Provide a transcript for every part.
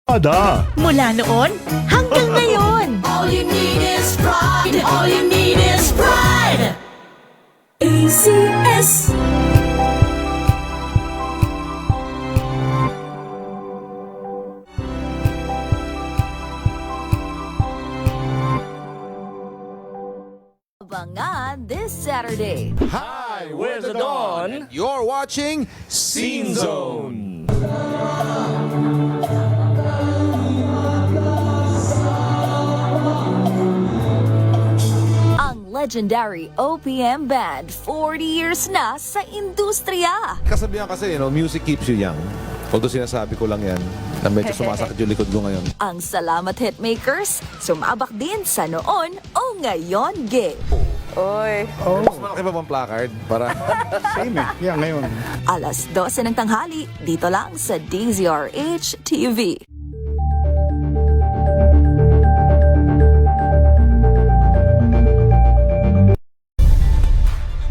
Ada. Mula noon hanggang ngayon. All you need is pride. All you need is pride. ACS. Abangan this Saturday. Hi, we're the Dawn. You're watching Scene Zone. Ang legendary OPM Band, 40 years na sa industriya. Kasabihan kasi, music keeps you young. Although sinasabi ko lang yan, na medyo sumasakit yung likod ko ngayon. Ang Salamat Hitmakers, sumabak din sa noon o ngayon game. Mas malaki pa bang placard? Para... Same eh. Yeah, ngayon. Alas 12 ng tanghali, dito lang sa DZRH TV.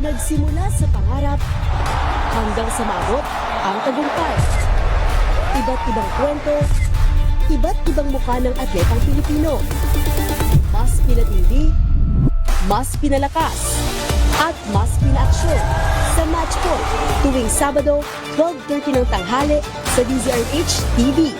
Nagsimula sa pangarap hanggang sa maabot ang tagumpay. Iba't ibang kwento, iba't ibang mukha ng atletang Pilipino. Mas pinatindi, mas pinalakas, at mas pinaaksyon sa Match Point tuwing Sabado, 12:30 ng tanghali sa DZRH TV.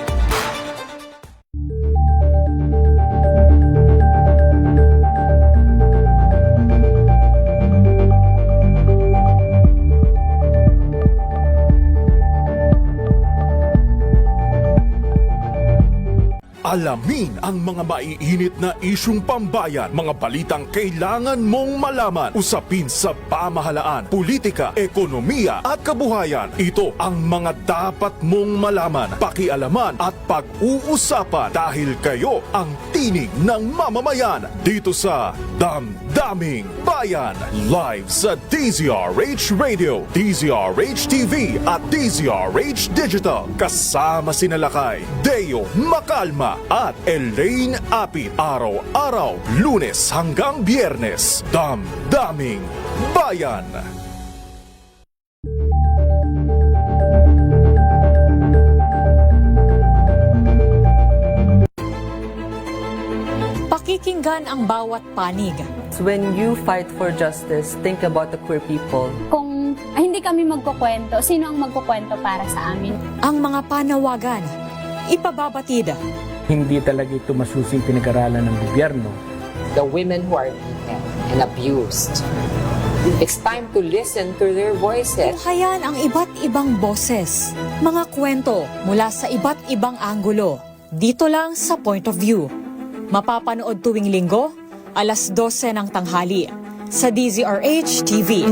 Alamin ang mga maiinit na isyung pambayan, mga balitang kailangan mong malaman, usapin sa pamahalaan, politika, ekonomiya at kabuhayan. Ito ang mga dapat mong malaman, pakialaman at pag-uusapan dahil kayo ang tinig ng mamamayan dito sa Damdaming Bayan. Live sa DZRH Radio, DZRH TV at DZRH Digital. Kasama sina Lakay, Deo Makalma at Elaine Apit. Araw-araw, Lunes hanggang Biyernes. Damdaming Bayan. Pakikinggan ang bawat panig. When you fight for justice, think about the queer people. Kung hindi kami magkukwento, sino ang magkukwento para sa amin? Ang mga panawagan, ipababatid. Hindi talaga ito masusing pinag-aralan ng gobyerno. The women who are beaten and abused. It's time to listen to their voices. Tunghayan ang iba't ibang boses, mga kwento mula sa iba't ibang anggulo. Dito lang sa Point of View. Mapapanood tuwing linggo, alas 12 ng tanghali sa DZRH TV.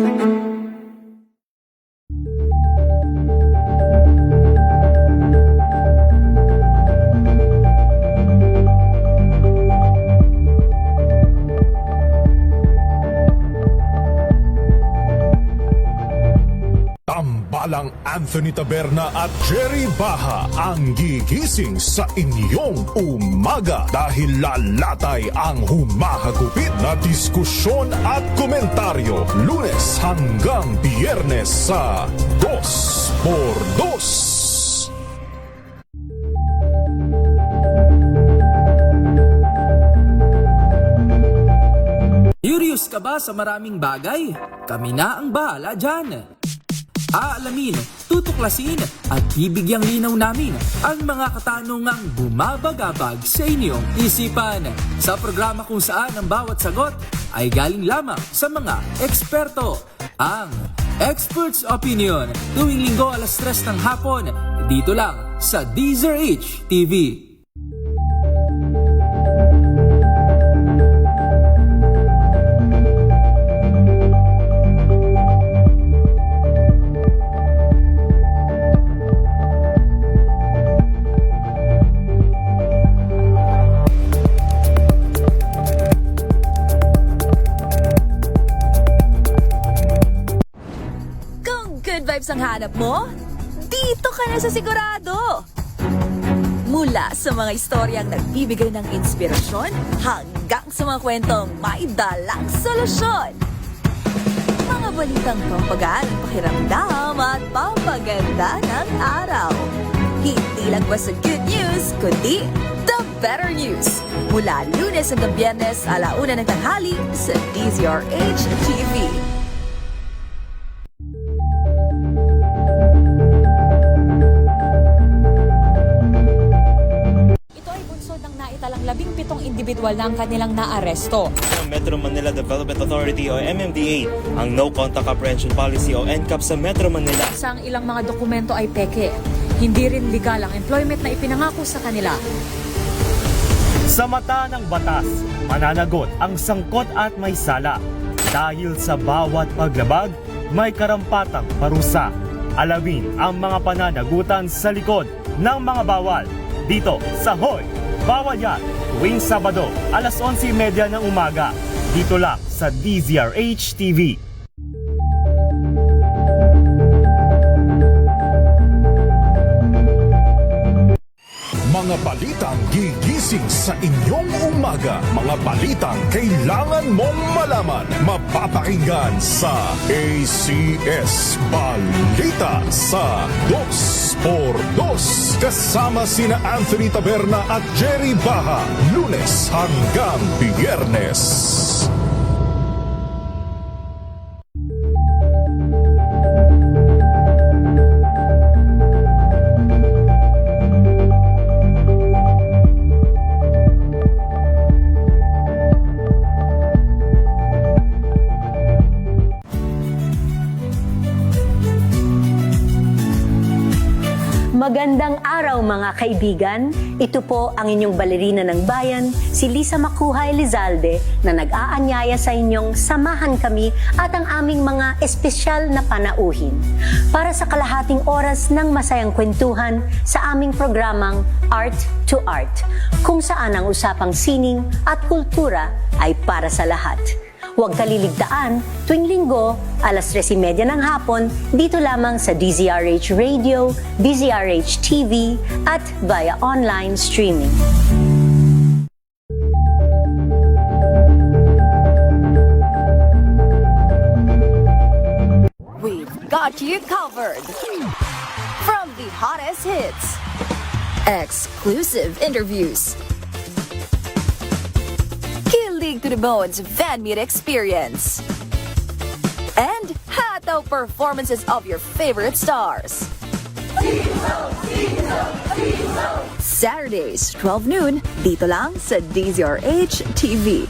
Tambalang Anthony Taberna at Jerry Baha ang gigising sa inyong umaga dahil lalatay ang humahagupit na diskusyon at komentaryo Lunes hanggang Biyernes sa 2x2. Curious ka ba sa maraming bagay? Kami na ang bahala dyan. Aalamin, tutuklasin at bibigyang linaw namin ang mga katanungang bumabagabag sa inyong isipan. Sa programa kung saan ang bawat sagot ay galing lamang sa mga eksperto. Ang Expert's Opinion, tuwing linggo alas 3 ng hapon, dito lang sa DZRH TV. Vibes ang hanap mo? Dito ka na sa sigurado! Mula sa mga istoryang nagbibigay ng inspirasyon hanggang sa mga kwentong may dalang solusyon. Mga balitang pampagaan, pakiramdam at pampaganda ng araw. Hindi lang basta good news, kundi the better news. Mula Lunes hanggang Biyernes, 1:00 ng tanghali sa DZRH TV. Ito ay bunsod ng naitalang 17 individual na ang kanilang naaresto. Ng Metro Manila Development Authority o MMDA ang No Contact Apprehension Policy o NCAP sa Metro Manila. Sa ang ilang mga dokumento ay peke. Hindi rin legal ang employment na ipinangako sa kanila. Sa mata ng batas, mananagot ang sangkot at may sala. Dahil sa bawat paglabag, may karampatang parusa. Alamin ang mga pananagutan sa likod ng mga bawal. Dito sa Hoy! Bawal Yan! Tuwing Sabado, 11:30 ng umaga. Dito lang sa DZRH TV. Mga balitang gigising sa inyong umaga. Mga balitang kailangan mong malaman. Mapapakinggan sa ACS Balita sa 2x2. Kasama sina Anthony Taberna at Jerry Baha. Lunes hanggang Biyernes. Magandang araw mga kaibigan. Ito po ang inyong balerina ng bayan, si Lisa Macuha Elizalde, na nag-aanyaya sa inyong samahan kami at ang aming mga espesyal na panauhin para sa kalahating oras ng masayang kwentuhan sa aming programang Art to Art, kung saan ang usapang sining at kultura ay para sa lahat. Huwag kaliligtaan, tuwing linggo, 3:30 ng hapon, dito lamang sa DZRH Radio, DZRH TV, at via online streaming. We've got you covered. From the hottest hits, exclusive interviews, kilig to the bones fan meet experience, and hataw performances of your favorite stars. Saturdays, 12 noon, dito lang sa DZRH TV.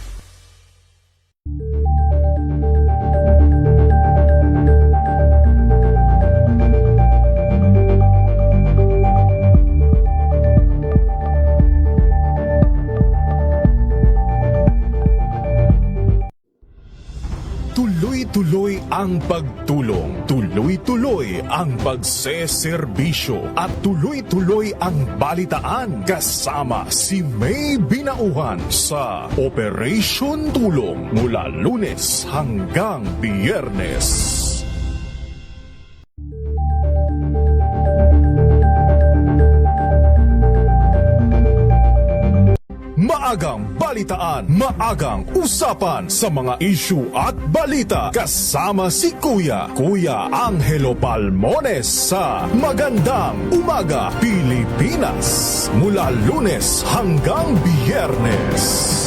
Tuloy-tuloy ang pagtulong, tuloy-tuloy ang pagseserbisyo, at tuloy-tuloy ang balitaan kasama si May Binauhan sa Operation Tulong mula Lunes hanggang Biyernes. Maagang balitaan, maagang usapan sa mga issue at balita kasama si Kuya Angelo Palmones sa Magandang Umaga Pilipinas mula Lunes hanggang Biyernes.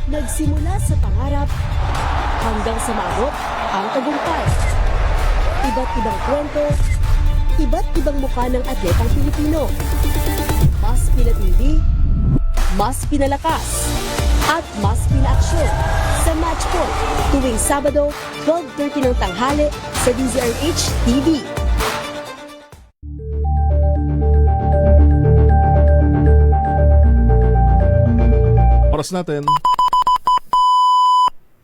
Nagsimula sa pangarap hanggang sa maabot ang tagumpay. Iba't ibang kwento, iba't ibang mukha ng atletang Pilipino. Mas pinatindi, mas pinalakas, at mas pinaaksyon sa Match Point tuwing Sabado, 12:30 ng tanghali sa DZRH TV. Oras natin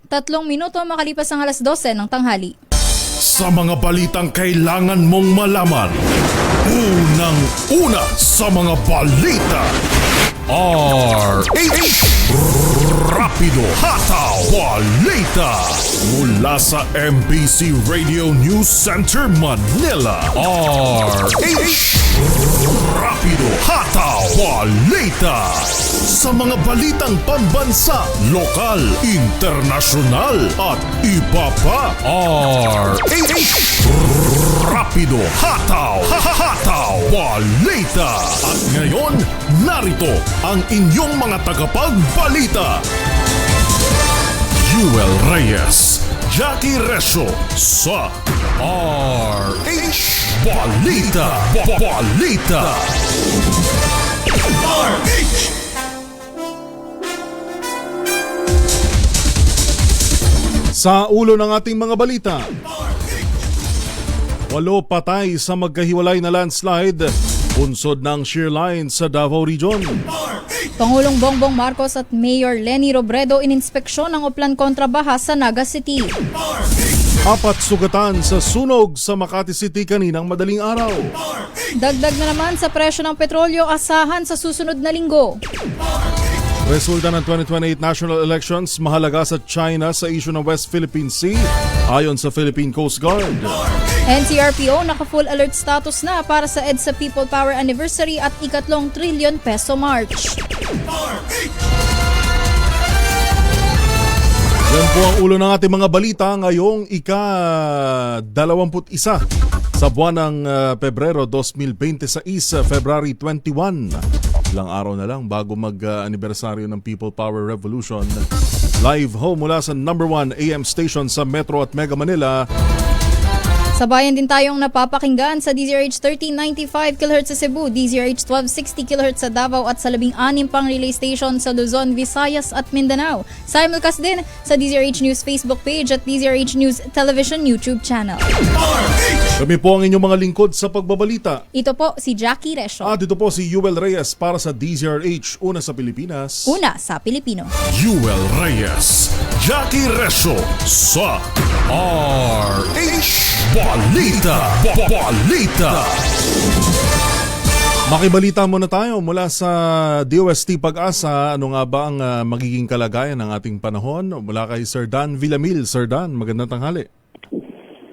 3 minuto makalipas ang 12:00 ng tanghali. sa mga balitang kailangan mong malaman. Unang-una sa mga balita. RH Rapido Hataw Balita mula sa MBC Radio News Center Manila. RH Rapido Hataw Balita sa mga balitang pambansa, lokal, internasyonal at iba pa. RH Rapido Hataw Hataw Balita. At ngayon, narito ang inyong mga tagapagbalita. Yuel Reyes, Jackie Resho sa RH Balita. Balita. RH. Sa ulo ng ating mga balita, 8 patay sa magkahiwalay na landslide, punsod ng shear line sa Davao Region. Pangulong Bongbong Marcos at Mayor Leni Robredo ininspeksyon ang Oplan kontrabaha sa Naga City. 4 sugatan sa sunog sa Makati City kaninang madaling araw. Dagdag na naman sa presyo ng petrolyo, asahan sa susunod na linggo. Resulta ng 2028 national elections mahalaga sa China sa issue ng West Philippine Sea ayon sa Philippine Coast Guard. NCRPO naka-full alert status na para sa EDSA People Power Anniversary at ika-3 trillion peso march. Yan po ang ulo ng ating mga balita ngayong ika-21 sa buwan ng Pebrero 2026, February 21. Ilang araw na lang bago mag-anibersaryo ng People Power Revolution. Live ho mula sa #1 AM station sa Metro at Mega Manila. Sa bayan din tayong napapakinggan sa DZRH 1395 kHz sa Cebu, DZRH 1260 kHz sa Davao at sa 16 pang relay station sa Luzon, Visayas at Mindanao. Simulcast din sa DZRH News Facebook page at DZRH News Television YouTube channel. Kami po ang inyong mga lingkod sa pagbabalita. Ito po si Jackie Resho. At ito po si Yuel Reyes para sa DZRH, una sa Pilipinas. Una sa Pilipino. Yuel Reyes, Jackie Resho sa RH Balita. Balita. Makibalita muna tayo mula sa DOST Pag-asa. Ano nga ba ang magiging kalagayan ng ating panahon? Mula kay Sir Dan Villamil. Sir Dan, magandang tanghali.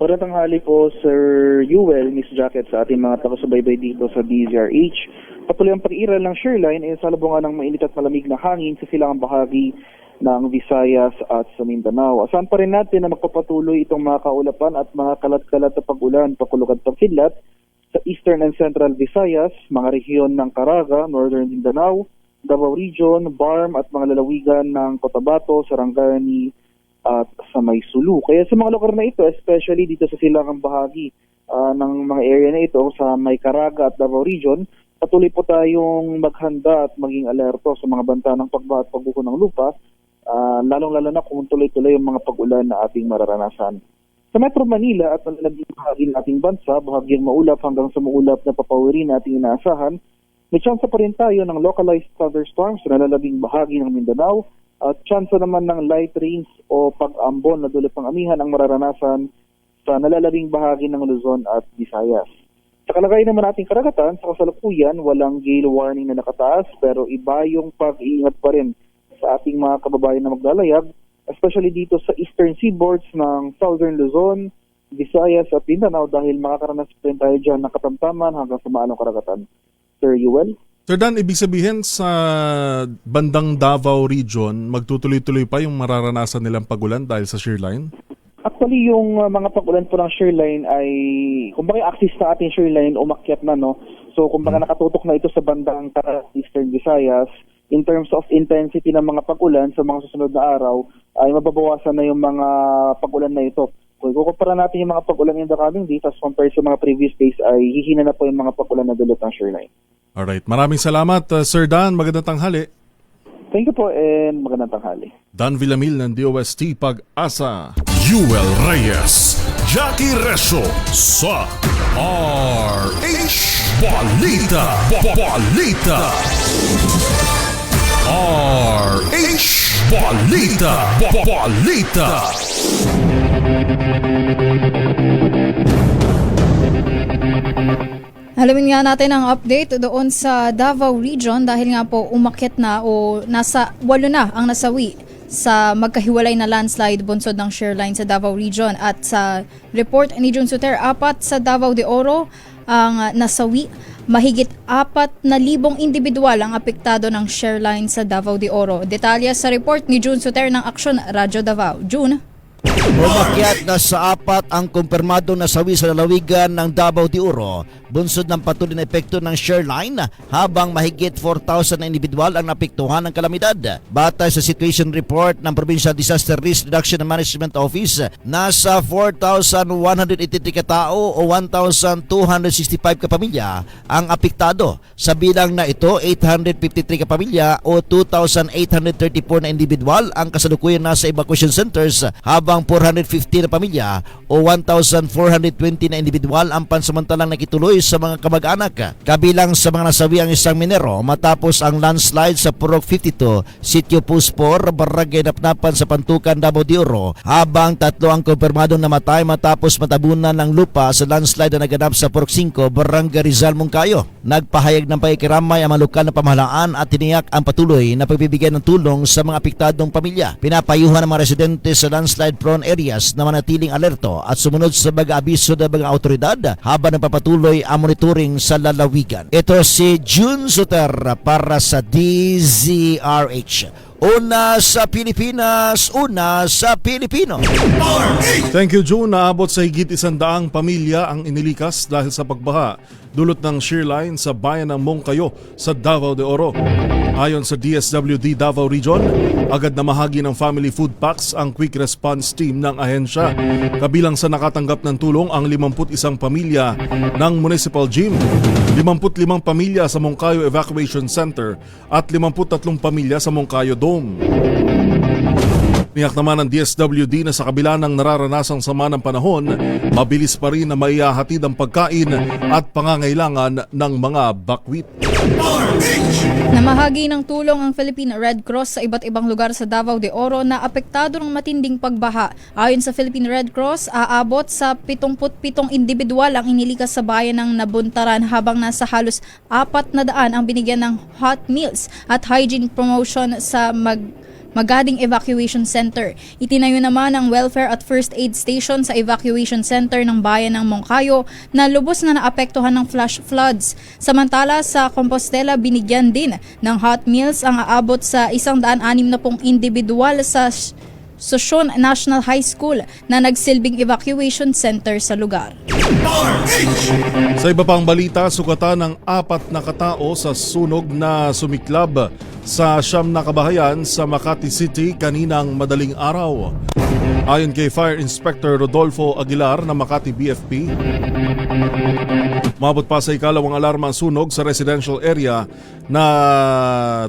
Magandang tanghali po, Sir Yuel, Miss Jacket, sa ating mga takasubaybay dito sa DZRH. Patuloy ang pag-iral ng shoreline ay salubungan ng mainit at malamig na hangin sa silangang bahagi ng Visayas at sa Mindanao. Asahan pa rin natin na magpapatuloy itong mga kaulapan at mga kalat-kalat na pag-ulan, pakulog at pagkidlat sa Eastern and Central Visayas, mga rehiyon ng Caraga, Northern Mindanao, Davao Region, Barm at mga lalawigan ng Cotabato, Sarangani at sa Maysulu. Kaya sa mga lugar na ito, especially dito sa silangang bahagi ng mga area na ito sa may Caraga at Davao Region, patuloy po tayong maghanda at maging alerto sa mga banta ng pagbaha at pagbuko ng lupa, lalong-lalo na kung tuloy-tuloy yung mga pag-ulan na ating mararanasan. Sa Metro Manila at nalaging bahagi ng ating bansa, bahagyang maulap hanggang sa maulap na papawirin na ating inaasahan, may tsansa pa rin tayo ng localized thunderstorms sa nalalabing bahagi ng Mindanao at tsansa naman ng light rains o pag-ambon na dulot ng amihan ang mararanasan sa nalalabing bahagi ng Luzon at Visayas. Sa kalagayan naman ating karagatan, sa kasalukuyan, walang gale warning na nakataas pero iba yung pag-iingat pa rin sa ating mga kababayan na maglalayag, especially dito sa eastern seaboards ng Southern Luzon, Visayas at Mindanao dahil makakaranas rin tayo dyan ng katamtaman hanggang sa maalong karagatan. Sir Yuel? Sir Dan, ibig sabihin sa bandang Davao Region, magtutuloy-tuloy pa yung mararanasan nilang pagulan dahil sa shear line? Actually, yung mga pagulan po ng shear line ay, kumbaga axis na ating shear line umakyat na, no? So, kumbaga nakatutok na ito sa bandang Eastern Visayas. In terms of intensity ng mga pag-ulan sa mga susunod na araw, ay mababawasan na yung mga pag-ulan na ito. Kung kukumpara natin yung mga pag-ulan in the coming days as compared sa mga previous days, ay hihina na po yung mga pag-ulan na dulot ng shoreline. Alright, maraming salamat Sir Dan, magandang tanghali. Thank you po and magandang tanghali. Dan Villamil ng DOST Pag-asa. Yuel Reyes, Jackie Resho sa RH Balita. Balita. RH Balita. Balita. Alamin nga natin ang update doon sa Davao Region dahil nga po umakyat na o nasa 8 na ang nasawi sa magkahiwalay na landslide bunsod ng shoreline sa Davao Region. At sa report ni June Suter, 4 sa Davao de Oro ang nasawi. Mahigit 4,000 individual ang apektado ng shoreline sa Davao de Oro. Detalye sa report ni June Suter ng Aksyon Radyo Davao. June? Umakyat na sa 4 ang kumpirmado na sawi sa lalawigan ng Davao de Oro, bunsod ng patuloy na epekto ng shoreline, habang mahigit 4,000 na individual ang napektuhan ng kalamidad. Batay sa situation report ng Provincial Disaster Risk Reduction and Management Office, nasa 4,183 katao o 1,265 kapamilya ang apektado. Sa bilang na ito, 853 kapamilya o 2,834 na individual ang kasalukuyan nasa evacuation centers, habang 450 na pamilya o 1,420 na individual ang pansamantalang nakituloy sa mga kamag-anak. Kabilang sa mga nasawi ang isang minero matapos ang landslide sa Purok 52, Sitio Puspor, Barangay Napnapan sa Pantukan, Davao de Oro, habang 3 ang kumpirmadong namatay matapos matabunan ng lupa sa landslide na naganap sa Purok 5, Barangay Rizal, Moncayo. Nagpahayag ng pakikiramay ang mga lokal na pamahalaan at tiniyak ang patuloy na pagbibigay ng tulong sa mga apektadong pamilya. Pinapayuhan ng mga residente sa landslide prone areas na manatiling alerto at sumunod sa mga-abiso ng mga autoridad habang nagpapatuloy ang monitoring sa lalawigan. Ito si June Suter para sa DZRH. Una sa Pilipinas, una sa Pilipino. Thank you, June. Naabot sa higit 100 pamilya ang inilikas dahil sa pagbaha dulot ng shoreline sa bayan ng Moncayo sa Davao de Oro. Ayon sa DSWD Davao Region, agad na mahagi ng family food packs ang quick response team ng ahensya. Kabilang sa nakatanggap ng tulong ang 51 pamilya ng municipal gym, 55 pamilya sa Moncayo Evacuation Center at 53 pamilya sa Moncayo Dome. Niyak naman ng DSWD na sa kabila ng nararanasang sama ng panahon, mabilis pa rin na maihahatid ang pagkain at pangangailangan ng mga bakwit. Namahagi ng tulong ang Philippine Red Cross sa iba't ibang lugar sa Davao de Oro na apektado ng matinding pagbaha. Ayon sa Philippine Red Cross, aabot sa 77 individual ang inilikas sa bayan ng Nabuntaran, habang nasa halos 400 ang binigyan ng hot meals at hygiene promotion sa Magading Evacuation Center. Itinayo naman ang welfare at first aid station sa evacuation center ng bayan ng Moncayo na lubos na naapektuhan ng flash floods. Samantala sa Compostela, binigyan din ng hot meals ang aabot sa 160 individual sa Sosyon National High School na nagsilbing evacuation center sa lugar. Sa iba pang balita, sukatan ng 4 na katao sa sunog na sumiklab sa Siyam na kabahayan sa Makati City kaninang madaling araw. Ayon kay Fire Inspector Rodolfo Aguilar ng Makati BFP, mabot pa sa ikalawang alarma ang sunog sa residential area na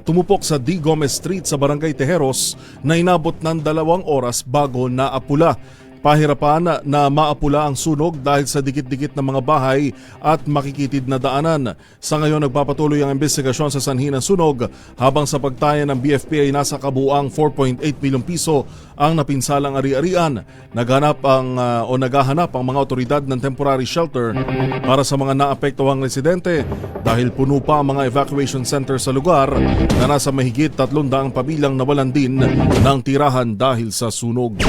tumupok sa D. Gomez Street sa Barangay Tejeros na inabot ng 2 oras bago naapula. Pahirapan na maapula ang sunog dahil sa dikit-dikit na mga bahay at makikitid na daanan. Sa ngayon, nagpapatuloy ang investigasyon sa sanhi ng sunog, habang sa pagtaya ng BFP ay nasa kabuuang 4.8 milyong piso ang napinsalang ari-arian. Naghahanap ang mga otoridad ng temporary shelter para sa mga naapektuhang residente dahil puno pa ang mga evacuation center sa lugar na nasa mahigit 300 pabilang nawalan din ng tirahan dahil sa sunog.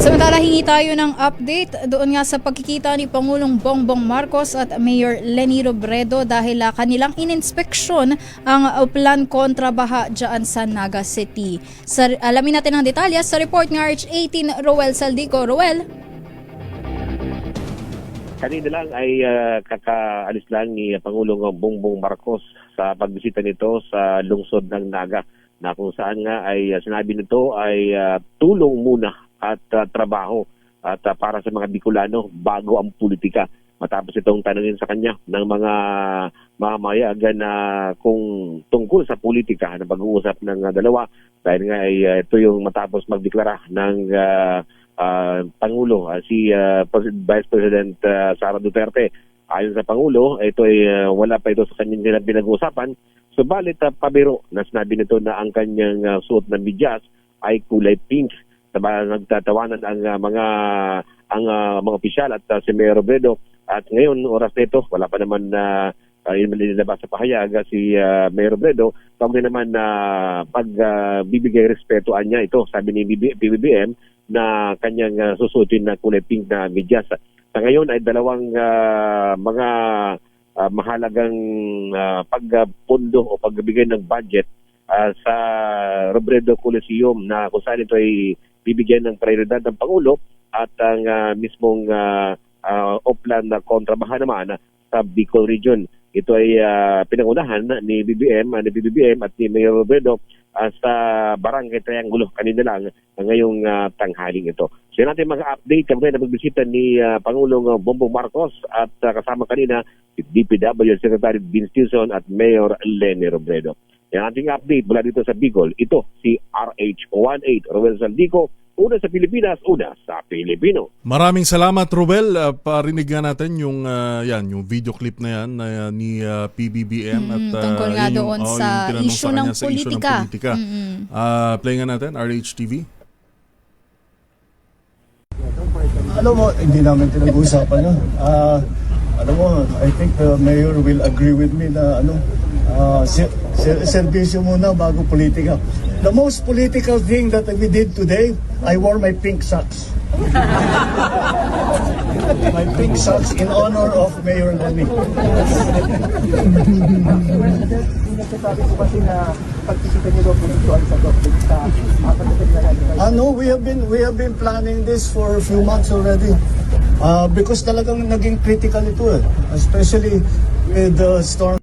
Samantala, hingi tayo ng update doon nga sa pagkikita ni Pangulong Bongbong Marcos at Mayor Leni Robredo dahil kanilang ininspeksyon ang plan kontra baha dyan sa Naga City. Alamin natin ang detalye sa report ng RH18 Roel Saldico. Roel? Kanina lang ay kakaalis lang ni Pangulong Bongbong Marcos sa pagbisita nito sa lungsod ng Naga, na kung saan nga ay sinabi nito ay tulong muna at trabaho at para sa mga Bicolano bago ang politika. Matapos itong tanungin sa kanya ng mga mamayagan na kung tungkol sa politika na pag-uusap ng dalawa, dahil nga ay ito yung matapos magdeklara ng Pangulo, si Vice President Sara Duterte. Ayon sa Pangulo, ito ay wala pa ito sa kanyang nilang pinag-uusapan. Subalit pabiro na sinabi nito na ang kanyang suot na medyas ay kulay pink. nagtatawanan ang mga opisyal at si Mayor Robredo. At ngayon, oras na ito, wala pa naman na nilabas sa pahayag si Mayor Robredo. Pagod naman na pagbibigay respetuan niya ito, sabi ni PBBM, na kanyang susutin na kulay pink na medyas. Sa ngayon ay dalawang mga mahalagang pagpundo o pagbibigay ng budget sa Robredo Coliseum na kung saan ito ay bibigyan ng prioridad ng Pangulo at ang mismong Oplan na kontrabahan naman sa Bicol Region. Ito ay pinangunahan ni BBM at ni Mayor Robredo sa Barangay Triangulo kanina lang ngayong tanghaling ito. So yun natin mga update kami na magbisita ni Pangulong Bongbong Marcos at kasama kanina si DPW Secretary Vince Tilson at Mayor Leni Robredo. Yan ating update mula dito sa Bicol. Ito si RH18 Roel Saldico, una sa Pilipinas, una sa Pilipino. Maraming salamat, Ruel. Parinig nga natin yung video clip na yan ni PBBM at tungkol nga doon sa issue ng politika. Play nga natin, RHTV. Alam mo, hindi namin pinag-uusapan yun. Alam mo, I think the mayor will agree with me na servisyo muna bago politika. The most political thing that we did today, I wore my pink socks. My pink socks in honor of Mayor Leni. No, we have been planning this for a few months already. Because talagang naging critical ito especially with the storm.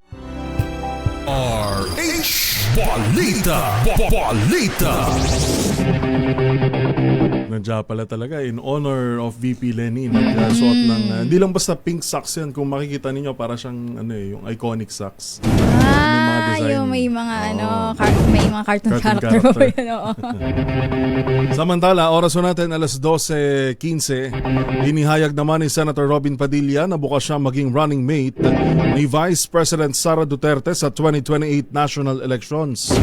Balita. Nandiyan pala talaga in honor of VP Leni. Nagsuot ng hindi lang basta pink socks yan. Kung makikita ninyo para siyang yung iconic socks. May mga may mga cartoon character pa yun. Samantala, oras natin 12:15. Inihayag naman ni Senator Robin Padilla na bukas siya maging running mate ni Vice President Sara Duterte sa 2028 national elections.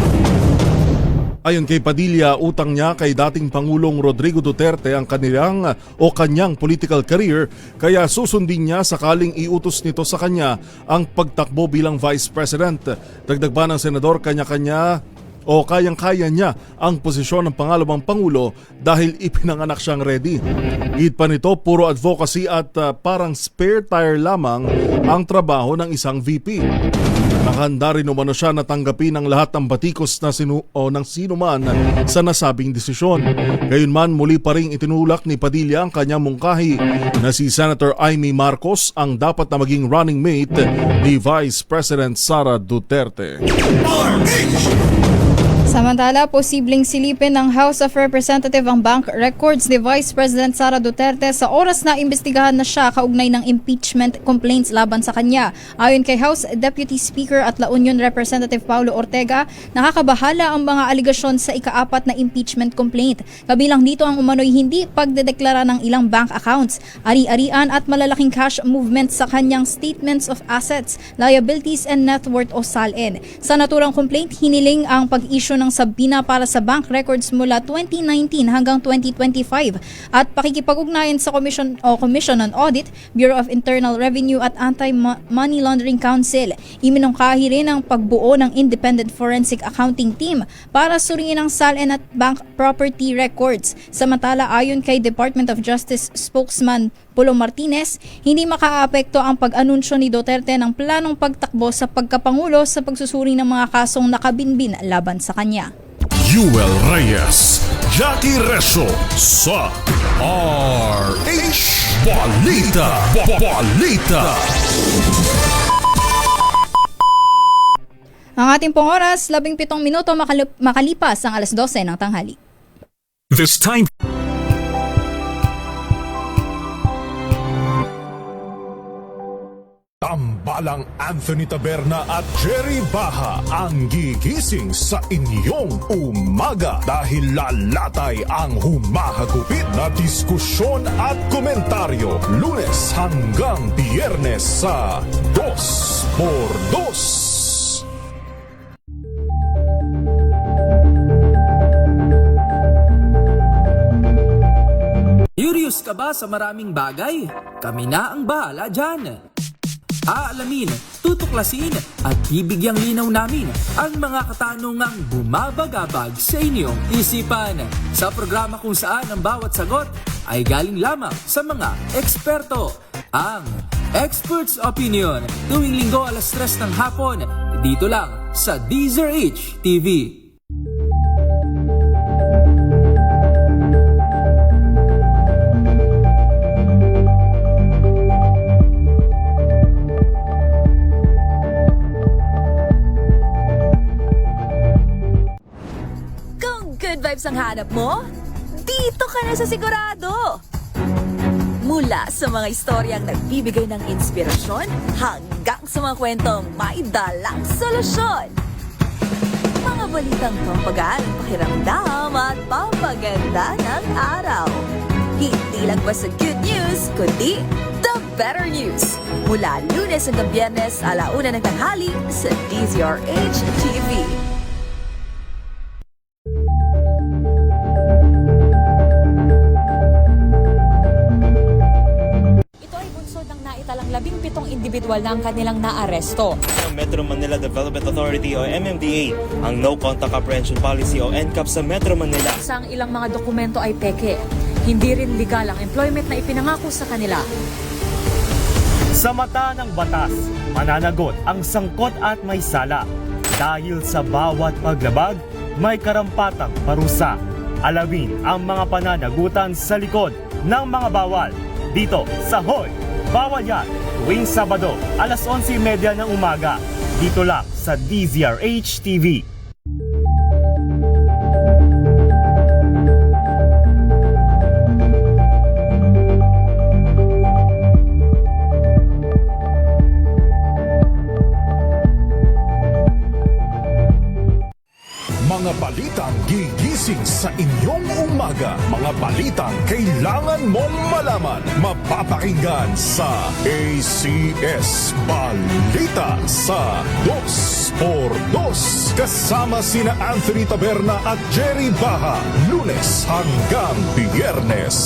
Ayon kay Padilla, utang niya kay dating Pangulong Rodrigo Duterte ang kanyang political career, kaya susundin niya sakaling iutos nito sa kanya ang pagtakbo bilang Vice President. Dagdag pa ng senador, kayang-kaya niya ang posisyon ng pangalawang Pangulo dahil ipinanganak siyang ready. Git pa nito, puro advocacy at parang spare tire lamang ang trabaho ng isang VP. Nakahanda rin umano siya na tanggapin ang lahat ng batikos ng sino man sa nasabing desisyon. Gayunman, muli pa ring itinulak ni Padilla ang kanyang mungkahi na si Senator Amy Marcos ang dapat na maging running mate ni Vice President Sara Duterte. Samantala, posibleng silipin ng House of Representatives ang bank records ni Vice President Sara Duterte sa oras na imbestigahan na siya kaugnay ng impeachment complaints laban sa kanya. Ayon kay House Deputy Speaker at La Union Representative Paulo Ortega, nakakabahala ang mga aligasyon sa ika-4 na impeachment complaint. Kabilang dito ang umano'y hindi pagdedeklara ng ilang bank accounts, ari-arian at malalaking cash movements sa kanyang statements of assets, liabilities and net worth o SALN. Sa naturang complaint, hiniling ang pag-issue ng sabina para sa bank records mula 2019 hanggang 2025 at pakikipag-ugnayan sa Commission on Audit, Bureau of Internal Revenue at Anti-Money Laundering Council. Iminungkahi rin ang pagbuo ng Independent Forensic Accounting Team para suriin ang SALN at bank property records. Samantala, ayon kay Department of Justice spokesman Polo Martinez, hindi makaapekto ang pag-anunsyo ni Duterte ng planong pagtakbo sa pagkapangulo sa pagsusuri ng mga kasong nakabinbin laban sa kanya. Yuel Reyes, Jackie Reso sa RH Balita. Ang ating pong oras, 17 minuto makalipas ang 12:00 ng tanghali. This time Tambalang Anthony Taberna at Jerry Baha ang gigising sa inyong umaga dahil lalatay ang humahagupit na diskusyon at komentaryo Lunes hanggang Biyernes sa 2x2. Curious ka ba sa maraming bagay? Kami na ang bahala dyan. Aalamin, tutuklasin at bibigyang linaw namin ang mga katanungang bumabagabag sa inyong isipan. Sa programa kung saan ang bawat sagot ay galing lamang sa mga eksperto. Ang Expert's Opinion, tuwing linggo 3:00 ng hapon, dito lang sa DZRH TV. Good vibes ang hanap mo? Dito ka na sa sigurado! Mula sa mga istoryang nagbibigay ng inspirasyon hanggang sa mga kwentong may dalang solusyon. Mga balitang pampagaan, pakiramdam at pampaganda ng araw. Hindi lang ba sa good news, kundi the better news. Mula Lunes hanggang Biyernes, 1:00 ng tanghali sa DZRH TV. Naitalang 17 individual na ang kanilang naaresto. Ng Metro Manila Development Authority o MMDA ang No Contact Apprehension Policy o NCAP sa Metro Manila. Sa ang ilang mga dokumento ay peke. Hindi rin legal ang employment na ipinangako sa kanila. Sa mata ng batas, mananagot ang sangkot at may sala. Dahil sa bawat paglabag, may karampatang parusa. Alamin ang mga pananagutan sa likod ng mga bawal. Dito sa Hoy! Bawal yan, tuwing Sabado, 11:30 ng umaga. Dito lang sa DZRH TV. Mga balitang gigising sa inyong umaga. Mga balitang kailangan mong malaman. Mapapakinggan sa ACS Balita sa 2x2. Kasama sina Anthony Taberna at Jerry Baha. Lunes hanggang Biyernes.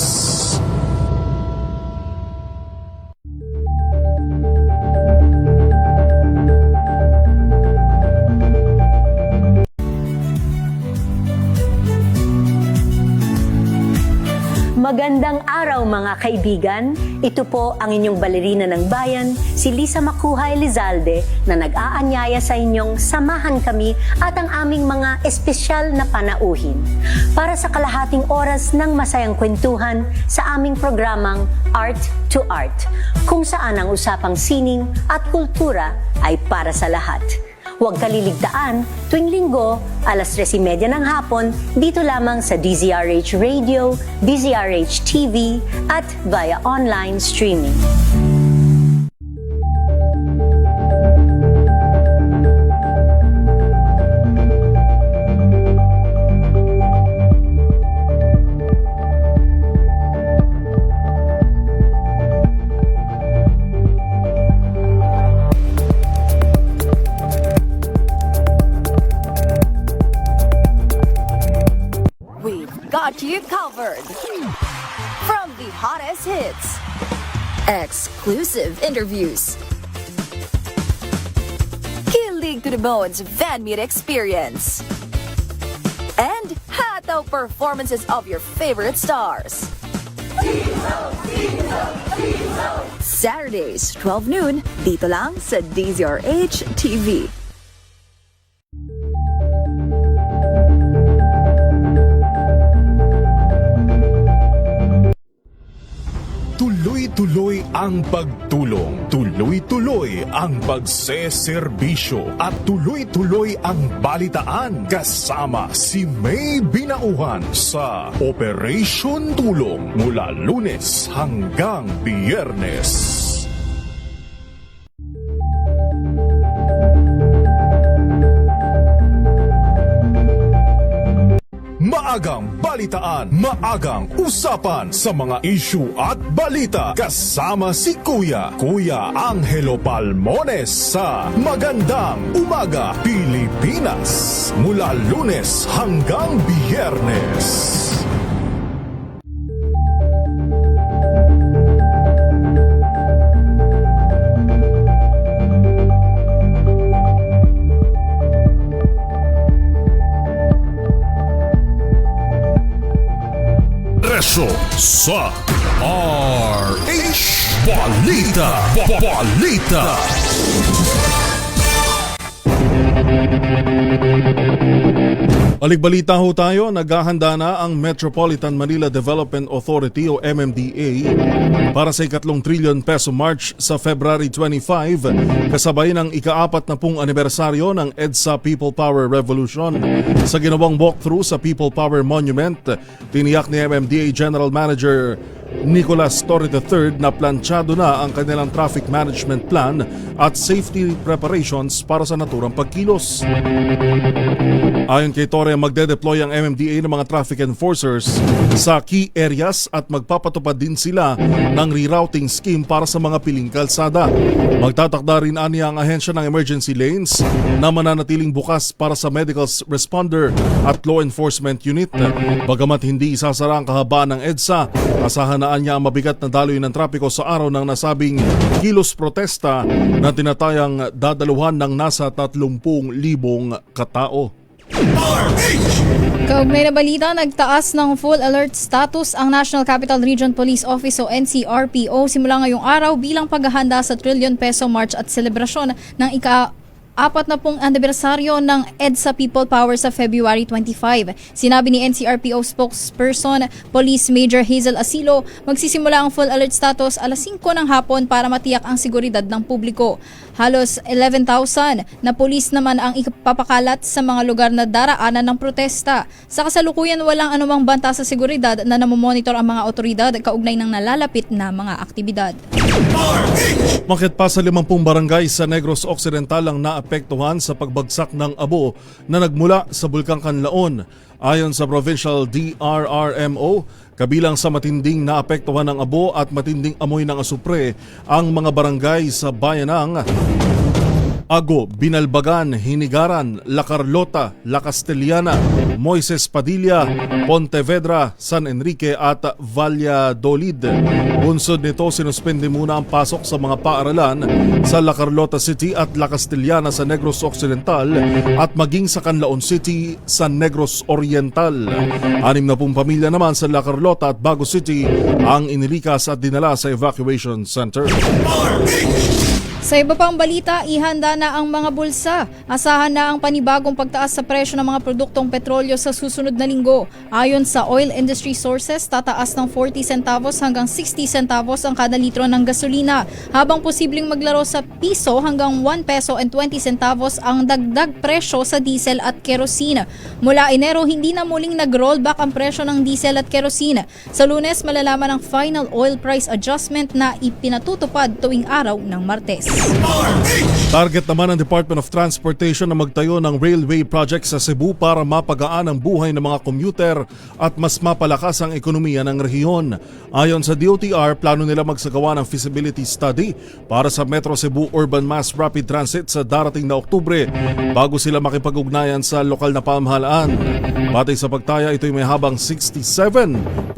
Magandang araw mga kaibigan. Ito po ang inyong balerina ng bayan, si Lisa Macuhay Lizalde, na nag-aanyaya sa inyong samahan kami at ang aming mga espesyal na panauhin para sa kalahating oras ng masayang kwentuhan sa aming programang Art to Art, kung saan ang usapang sining at kultura ay para sa lahat. Huwag kaliligtaan, tuwing linggo, 3:30 ng hapon, dito lamang sa DZRH Radio, DZRH TV, at via online streaming. Got you covered. From the hottest hits, exclusive interviews, kilig to the bones fan meet experience, and hataw performances of your favorite stars. Saturdays, 12 noon, dito lang sa DZRH TV. Tuloy-tuloy ang pagtulong, tuloy-tuloy ang pagseserbisyo, at tuloy-tuloy ang balitaan kasama si May Binauhan sa Operation Tulong mula Lunes hanggang Biyernes. Maagang balitaan, maagang usapan sa mga issue at balita kasama si Kuya Angelo Palmones sa Magandang Umaga Pilipinas mula Lunes hanggang Biyernes. Dito sa RH Balita. Balita. Balikbalita ho tayo, naghahanda na ang Metropolitan Manila Development Authority o MMDA para sa ikatlong trilyon peso march sa February 25 kasabay ng ika-40 anibersaryo ng EDSA People Power Revolution. Sa ginawang walkthrough sa People Power Monument, tiniyak ni MMDA General Manager Nicolas Torre III na planchado na ang kanilang traffic management plan at safety preparations para sa naturang pagkilos. Ayon kay Torre, magde-deploy ang MMDA ng mga traffic enforcers sa key areas at magpapatupad din sila ng rerouting scheme para sa mga piling kalsada. Magtatakda rin aniya ang ahensya ng emergency lanes na mananatiling bukas para sa medical responder at law enforcement unit. Bagamat hindi isasara ang kahabaan ng EDSA, asahan na niya ang mabigat na daloy ng trapiko sa araw ng nasabing kilos protesta na tinatayang dadaluhan ng nasa 30,000 katao. Kaugnay na balita, nagtaas ng full alert status ang National Capital Region Police Office o NCRPO simula ngayong araw bilang paghahanda sa trilyon peso march at selebrasyon ng ika-40 anibersaryo ng EDSA People Power sa February 25. Sinabi ni NCRPO spokesperson Police Major Hazel Asilo, magsisimula ang full alert status alas 5 ng hapon para matiyak ang seguridad ng publiko. Halos 11,000 na pulis naman ang ipapakalat sa mga lugar na daraanan ng protesta. Sa kasalukuyan, walang anumang banta sa seguridad na namomonitor ang mga otoridad kaugnay ng nalalapit na mga aktibidad. Mahigit pa sa 50 barangay sa Negros Occidental ang naapektuhan sa pagbagsak ng abo na nagmula sa Bulkang Kanlaon. Ayon sa Provincial DRRMO, kabilang sa matinding naapektuhan ng abo at matinding amoy ng asupre ang mga barangay sa bayan ng Ago, Binalbagan, Hinigaran, La Carlota, La Castellana, Moises Padilla, Pontevedra, San Enrique at Valladolid. Bunsod nito, sinuspende muna ang pasok sa mga paaralan sa La Carlota City at La Castellana sa Negros Occidental at maging sa Canlaon City sa Negros Oriental. 60 pamilya naman sa La Carlota at Bago City ang inilikas at dinala sa evacuation center. Sa iba pang balita, ihanda na ang mga bulsa. Asahan na ang panibagong pagtaas sa presyo ng mga produktong petrolyo sa susunod na linggo. Ayon sa oil industry sources, tataas ng 40 centavos hanggang 60 centavos ang kada litro ng gasolina, habang posibleng maglaro sa piso hanggang 1 peso and 20 centavos ang dagdag presyo sa diesel at kerosene. Mula Enero, hindi na muling nag-rollback ang presyo ng diesel at kerosene. Sa Lunes, malalaman ang final oil price adjustment na ipinatutupad tuwing araw ng Martes. Target naman ng Department of Transportation na magtayo ng railway project sa Cebu para mapagaan ang buhay ng mga commuter at mas mapalakas ang ekonomiya ng rehiyon. Ayon sa DOTR, plano nila magsagawa ng feasibility study para sa Metro Cebu Urban Mass Rapid Transit sa darating na Oktubre bago sila makipag-ugnayan sa lokal na pamahalaan. Batay sa pagtaya, ito'y may habang 67.5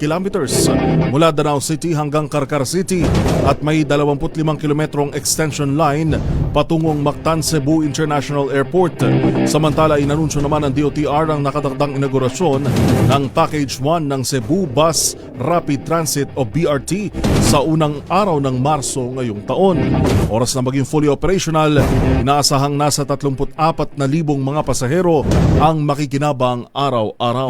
kilometers mula Danao City hanggang Carcar City at may 25 kilometrong extension line patungong Mactan Cebu International Airport. Samantala, inanunsyo naman ng DOTR ang nakadagdang inaugurasyon ng Package 1 ng Cebu Bus Rapid Transit o BRT sa unang araw ng Marso ngayong taon. Oras na maging fully operational, inaasahang nasa 34,000 mga pasahero ang makikinabang araw-araw.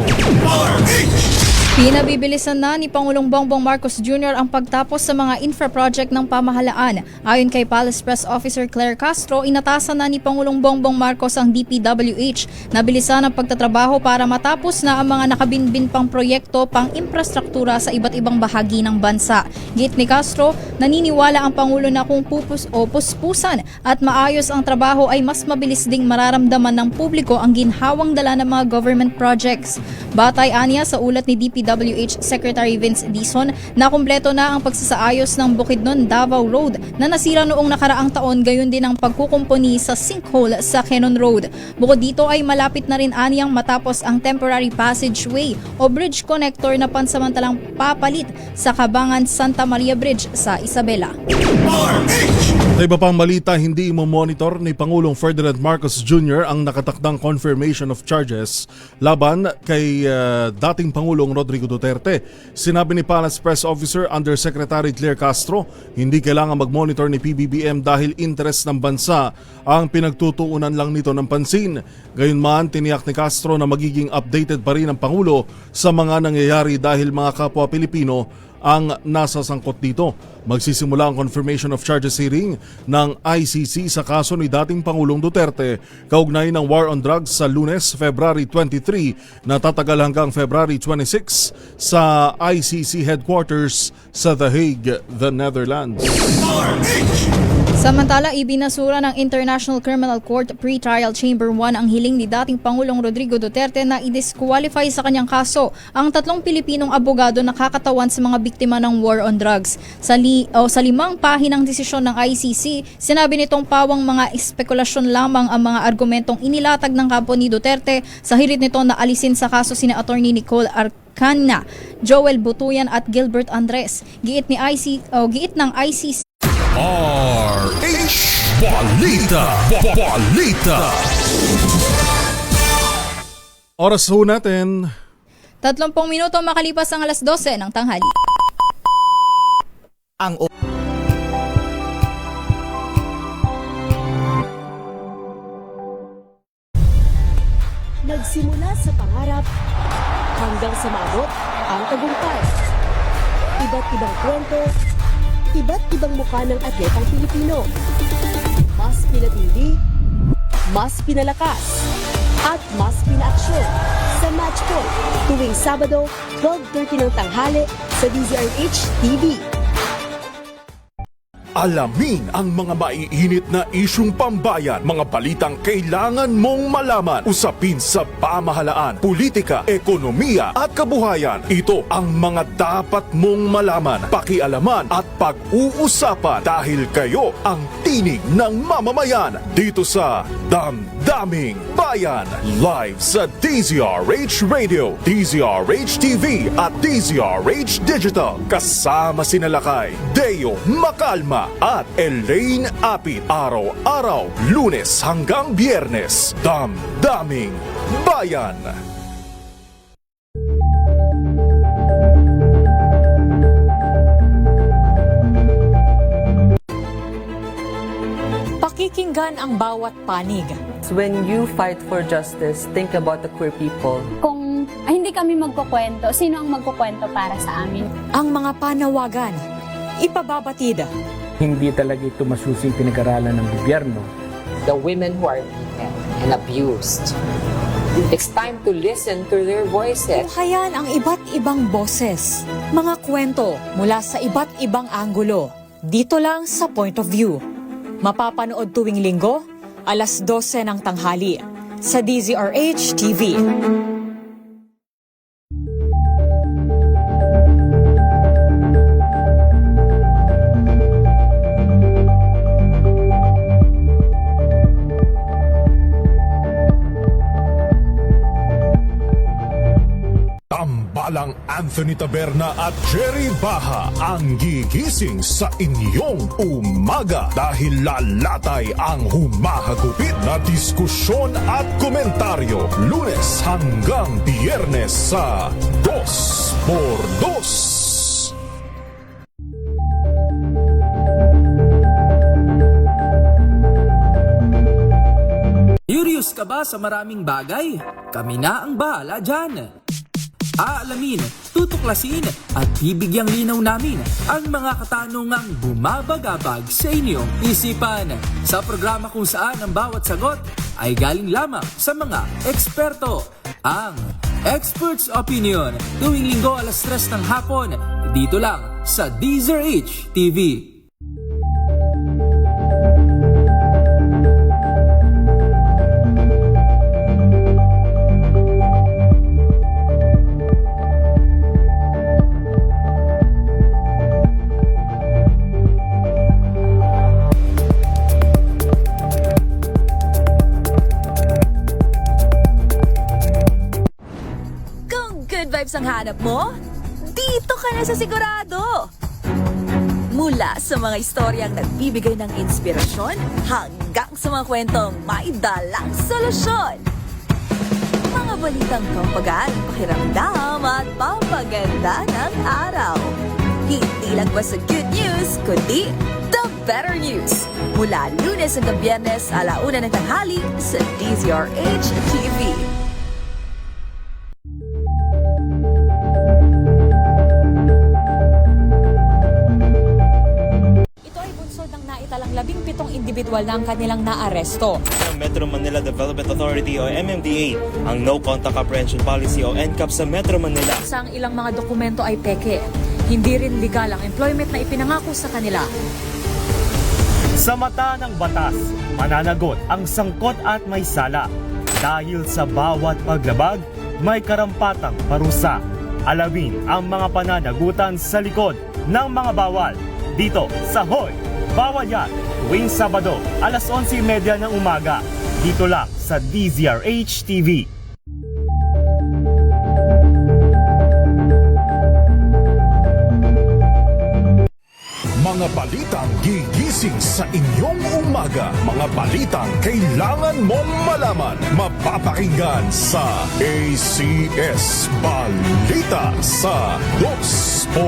Pinabibilisan na ni Pangulong Bongbong Marcos Jr. ang pagtapos sa mga infra project ng pamahalaan. Ayon kay Palace Press Officer Claire Castro, inatasan na ni Pangulong Bongbong Marcos ang DPWH na bilisan ang pagtatrabaho para matapos na ang mga nakabinbin pang proyekto pang infrastruktura sa iba't ibang bahagi ng bansa. Git ni Castro, naniniwala ang Pangulo na kung puspusan at maayos ang trabaho ay mas mabilis ding mararamdaman ng publiko ang ginhawang dala ng mga government projects. Batay aniya sa ulat ni DPWH Secretary Vince Dizon na kumpleto na ang pagsasaayos ng Bukidnon Davao Road na nasira noong nakaraang taon, gayon din ang pagkukumpuni sa sinkhole sa Quezon Road. Bukod dito ay malapit na rin aniyang matapos ang temporary passageway o bridge connector na pansamantalang papalit sa Kabangan Santa Maria Bridge sa Isabela. Sa iba pang balita, hindi monitor ni Pangulong Ferdinand Marcos Jr. ang nakatakdang confirmation of charges laban kay dating Pangulong Rodrigo Duterte. Sinabi ni Palace Press Officer Undersecretary Claire Castro, hindi kailangan mag-monitor ni PBBM dahil interes ng bansa ang pinagtutuunan lang nito ng pansin. Gayunman, tiniyak ni Castro na magiging updated pa rin ang Pangulo sa mga nangyayari dahil mga kapwa Pilipino ang nasa sangkot dito. Magsisimula ang confirmation of charges hearing ng ICC sa kaso ni dating Pangulong Duterte kaugnay ng war on drugs sa Lunes, February 23 na tatagal hanggang February 26 sa ICC headquarters sa The Hague, the Netherlands. Samantala, ibinasura ng International Criminal Court Pre-Trial Chamber 1 ang hiling ni dating Pangulong Rodrigo Duterte na i-disqualify sa kanyang kaso ang 3 Pilipinong abogado na kakatawan sa mga biktima ng war on drugs. Sa 5 pahinang desisyon ng ICC, sinabi nitong pawang mga espekulasyon lamang ang mga argumentong inilatag ng kampo ni Duterte sa hirit nito na alisin sa kaso sina Attorney Nicole Arcana, Joel Butuyan at Gilbert Andres. Giit ng ICC RH Balita. Oras ho natin 30 minuto makalipas ang alas 12 ng tanghali. Nagsimula sa pangarap hanggang sa maabot ang tagumpay. Iba't ibang kwento, iba't ibang mukha ng atletang Pilipino. Mas pinatindi, mas pinalakas, at mas pinaaksyon sa Match Point tuwing Sabado, 12:30 ng tanghali sa DZRH TV. Alamin ang mga maiinit na isyung pambayan, mga balitang kailangan mong malaman, usapin sa pamahalaan, politika, ekonomiya at kabuhayan. Ito ang mga dapat mong malaman, pakialaman at pag-uusapan dahil kayo ang tinig ng mamamayan dito sa Damdaming Bayan. Live sa DZRH Radio, DZRH TV at DZRH Digital. Kasama sina Lakay, Deo Macalma at Elaine Apit. Araw-araw, Lunes hanggang Biyernes. Damdaming Bayan. Pakikinggan ang bawat panig. When you fight for justice, think about the queer people. Kung hindi kami magkukwento, sino ang magkukwento para sa amin? Ang mga panawagan, ipababatid. Hindi talaga ito masusing pinag-aralan ng gobyerno. The women who are beaten and abused. It's time to listen to their voices. Buhayan ang iba't ibang boses, mga kwento mula sa iba't ibang anggulo. Dito lang sa Point of View. Mapapanood tuwing Linggo, alas 12 ng tanghali sa DZRH TV. Tambalang Anthony Taberna at Jerry Baha ang gigising sa inyong umaga dahil lalatay ang humahagupit na diskusyon at komentaryo Lunes hanggang Biyernes sa 2x2. Curious ka ba sa maraming bagay? Kami na ang bahala dyan. Aalamin, tutuklasin at bibigyang linaw namin ang mga katanungang bumabagabag sa inyong isipan. Sa programa kung saan ang bawat sagot ay galing lamang sa mga eksperto. Ang Expert's Opinion tuwing Linggo alas 3 ng hapon dito lang sa DZRH TV. Ang hanap mo? Dito ka na sa sigurado! Mula sa mga istoryang nagbibigay ng inspirasyon hanggang sa mga kwentong may dalang solusyon. Mga balitang pampagaan, pakiramdam at pampaganda ng araw. Hindi lang ba sa good news, kundi the better news. Mula Lunes hanggang Biyernes, 1:00 ng tanghali sa DZRH TV. Ito ay bunsod ng naitalang 17 individual na ang kanilang naaresto. Ng Metro Manila Development Authority o MMDA ang No Contact Apprehension Policy o NCAP sa Metro Manila. Sa ang ilang mga dokumento ay peke. Hindi rin legal ang employment na ipinangako sa kanila. Sa mata ng batas, mananagot ang sangkot at may sala. Dahil sa bawat paglabag, may karampatang parusa. Alamin ang mga pananagutan sa likod ng mga bawal. Dito sa Hoy! Bawal Yan! Tuwing Sabado, 11:30 ng umaga. Dito lang sa DZRH TV. Mga balitang gigising sa inyong umaga. Mga balitang kailangan mong malaman. Mapapakinggan sa ACS Balita sa 2x2.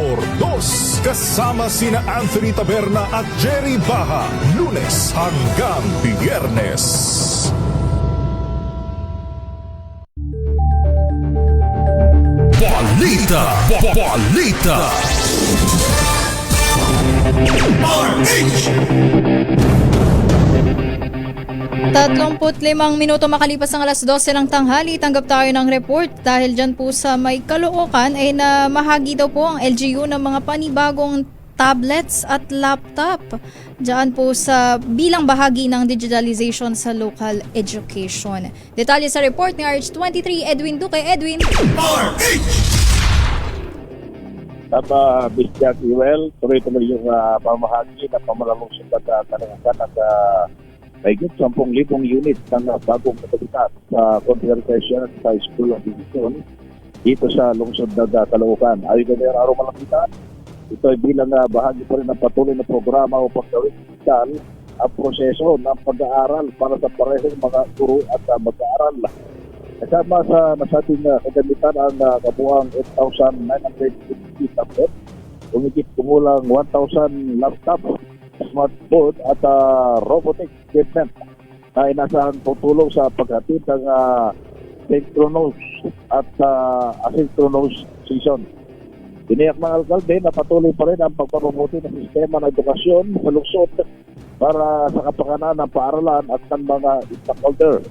Kasama sina Anthony Taberna at Jerry Baha. Lunes hanggang Biyernes. Balita! Balita! 35 minuto makalipas ang 12:00 ng tanghali, tanggap tayo ng report dahil dyan po sa may Caloocan ay namahagi daw po ang LGU ng mga panibagong tablets at laptop dyan po sa bilang bahagi ng digitalization sa local education. Detalye sa report ni RH23 Edwin Duque. Edwin. Tama, Bisyak Iwel, tuloy-tuloy yung pamahagi na pamalalong sundan na Caloocan at mahigit 10,000 unit ng bagong kagamitan sa conversation at sa School of Division dito sa lungsod ng Caloocan. Ayon na yung araw malapitan, ito ay bilang bahagi pa rin ng patuloy na programa upang gawin digital ang proseso ng pag-aaral para sa parehong mga guro at mag-aaral. Kasama sa nasabing kagamitan ang kabuang 8,950 tablet, umigit kumulang 1,000 laptop, smartphone at robotic equipment na inasahang tutulong sa paghatid ng synchronous at asynchronous session. Tiniyak ng alkalde na patuloy pa rin ang pagpapamuti ng sistema ng edukasyon sa lungsod para sa kapakanan ng paaralan at ng mga stakeholder.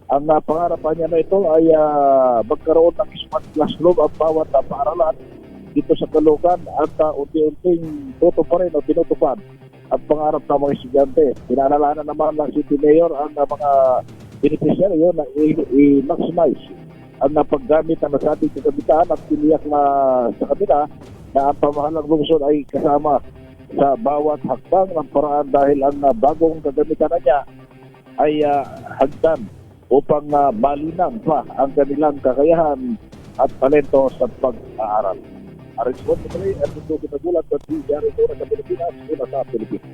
Ang pangarapan niya na ito ay magkaroon ng smart classroom ang bawat paaralan dito sa Caloocan at unti-unting tutuparin o tinutupad ang pangarap ng mga estudyante. Pinaalalahanan naman ng City Mayor ang mga beneficiaryo na i-maximize ang paggamit ng nasabing kagamitan at tiniyak na sa kanila na ang pamahalang lungsod ay kasama sa bawat hakbang ng paraan dahil ang bagong kagamitan na niya ay hagdan upang malinang pa ang kanilang kakayahan at talento sa pag-aaral. Arisbon ko tuloy at ito kinagulat at DZRH sa Pilipinas, una sa Pilipinas.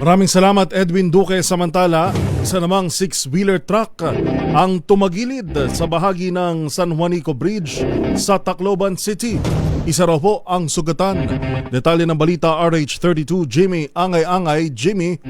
Maraming salamat Edwin Duque. Samantala, isa namang 6-wheeler truck ang tumagilid sa bahagi ng San Juanico Bridge sa Tacloban City. Isa raw po ang sugatan. Detalye ng balita RH32 Jimmy Angay-Angay. Jimmy.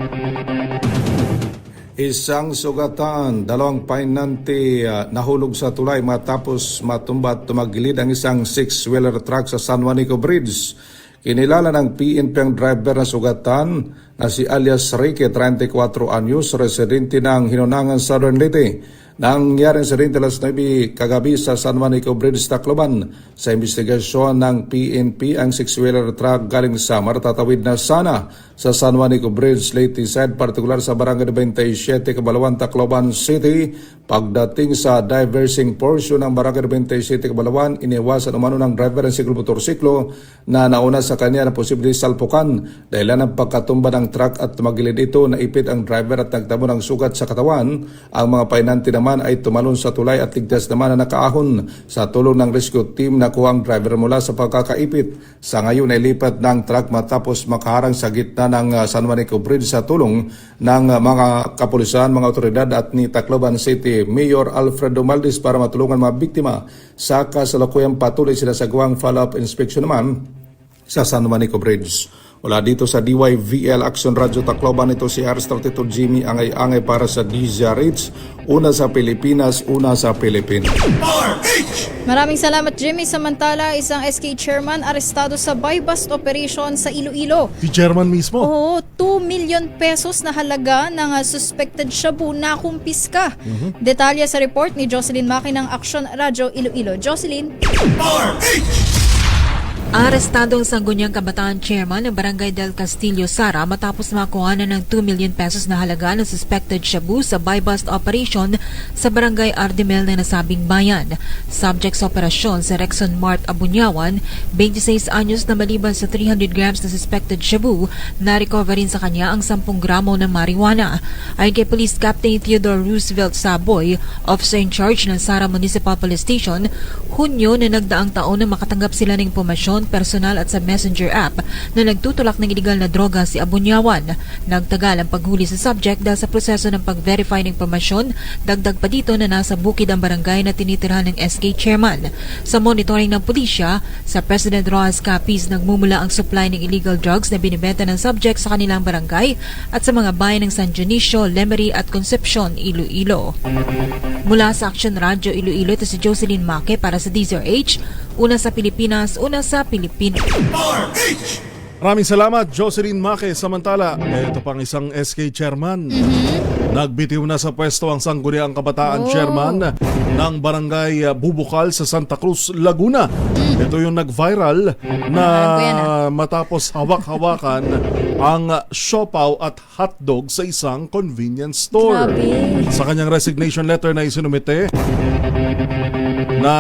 Isang sugatan, 2 painante nahulog sa tulay matapos matumba at tumagilid ang isang 6-wheeler truck sa San Juanico Bridge. Kinilala ng PNP ang driver na sugatan na si alias Rique, 34 anyos, residente ng Hinunangan, Southern Leyte. Nangyari sa rin alas 9 kagabi sa San Juanico Bridge, Tacloban. Sa investigasyon ng PNP, ang 6-wheeler truck galing Samar tatawid na sana sa San Juanico Bridge, Leyte side, partikular sa Barangay 27, Cabalawan, Tacloban City. Pagdating sa diversing portion ng Barangay 27, Cabalawan, iniwasan umano ng driver ng siklo-motorsiklo na nauna sa kanya na posibleng salpukan. Dahil ng pagkatumba ng truck at tumagilid ito, naipit ang driver at nagtamo ng sugat sa katawan. Ang mga painante naman naman ay tumalon sa tulay at ligtas naman na nakaahon sa tulong ng rescue team na kuha ang driver mula sa pagkakaipit. Sa ngayon ay lipat ng truck matapos makaharang sa gitna ng San Juanico Bridge sa tulong ng mga kapulisan, mga otoridad at ni Tacloban City Mayor Alfredo Maldis para matulungan mga biktima. Sa kasalukuyang patuloy sila sa gawang follow-up inspection naman sa San Juanico Bridge. Wala dito sa DYVL Action Radio Tacloban, ito si R32 Jimmy Angay-Angay para sa DZRH. Una sa Pilipinas, una sa Pilipinas. Maraming salamat, Jimmy. Samantala, isang SK chairman arestado sa buy-bust operation sa Iloilo. Si chairman mismo? Oo, 2 million pesos na halaga ng suspected shabu na kumpiska. Detalye sa report ni Jocelyn Maki ng Action Radio Iloilo. Jocelyn? Arestado ang Sangguniang Kabataan Chairman ng Barangay del Castillo, Sara matapos makuhanan ng 2 million pesos na halaga ng suspected shabu sa buy-bust operation sa Barangay Ardimel na nasabing bayan. Subject sa operasyon sa Rexon Mart, Abunyawan, 26 anyos na maliban sa 300 grams na suspected shabu, na-recover rin sa kanya ang 10 gramo ng marijuana. Ayon kay Police Captain Theodore Roosevelt Saboy, officer in charge ng Sara Municipal Police Station, Hunyo na nagdaang taon na makatanggap sila ng impormasyon personal at sa messenger app na nagtutulak ng iligal na droga si Abunyawan. Nagtagal ang paghuli sa subject dahil sa proseso ng pag-verify ng impormasyon, dagdag pa dito na nasa bukid ang barangay na tinitirhan ng SK chairman. Sa monitoring ng pulisya, sa President Rojas Capiz nagmumula ang supply ng illegal drugs na binibenta ng subject sa kanilang barangay at sa mga bayan ng San Dionisio, Lemery at Concepcion, Iloilo. Mula sa Action Radio Iloilo, ito si Jocelyn Maki para sa DZRH. Una sa Pilipinas, una sa Pilipinas. Maraming salamat, Jocelyn Maki. Samantala, ito pang isang SK chairman. Nagbitiw na sa pwesto ang Sangguniang Kabataan Chairman ng Barangay Bubukal sa Santa Cruz, Laguna. Ito yung nag-viral na matapos hawak-hawakan ang siopaw at hotdog sa isang convenience store. Sa kanyang resignation letter na isinumite na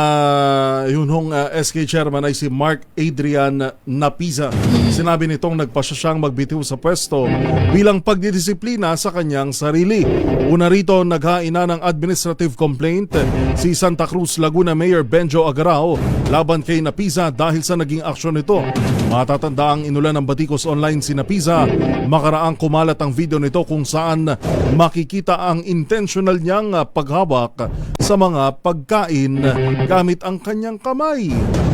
yun hong SK chairman ay si Mark Adrian Napiza. Sinabi nitong nagpasya siyang magbitiw sa pwesto bilang pagdidisiplina sa kanyang sarili. Una rito, naghaina ng administrative complaint si Santa Cruz, Laguna Mayor Benjo Agarao laban kay Napiza dahil sa naging aksyon nito. Matatanda ang inulan ng batikos online si Napiza. Makaraang kumalat ang video nito kung saan makikita ang intentional niyang paghawak sa mga pagkain gamit ang kanyang kamay.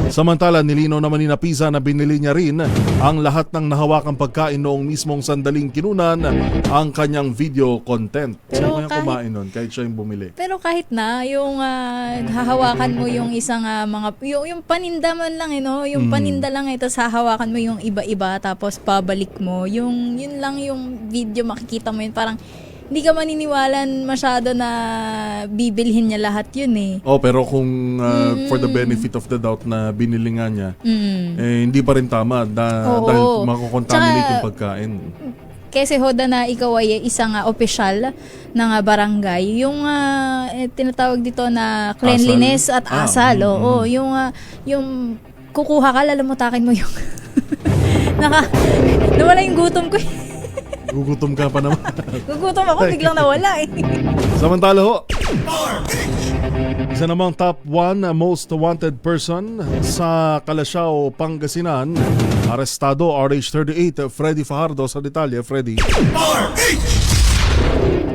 Samantala, nilinaw naman ni Napiza na binili niya rin ang lahat ng nahawakang pagkain noong mismong sandaling kinunan ang kanyang video content. Pero kaya kumain nun, kahit siya yung bumili. Pero kahit na, yung hahawakan mo yung isang yung paninda man lang, yung paninda lang ito, hahawakan mo yung iba-iba tapos pabalik mo. Yun lang yung video, makikita mo yun. Parang hindi ka maniniwalan masyado na bibilhin niya lahat yun eh. Oh, pero kung for the benefit of the doubt na binili nga niya, hindi pa rin tama dahil makukontaminate yung pagkain. Kasi hoda na ikaw ay isang opisyal ng barangay, yung tinatawag dito na cleanliness at asal. Oo, yung kukuha ka, lalamutakin mo yung nawala yung gutom ko. Gugutom ka pa naman. Gugutom ako, biglang nawala eh. Samantala ho, isa namang top 1 most wanted person sa Calasiao, Pangasinan, arestado, RH38, Freddy Fajardo. Sa detalye, Freddy.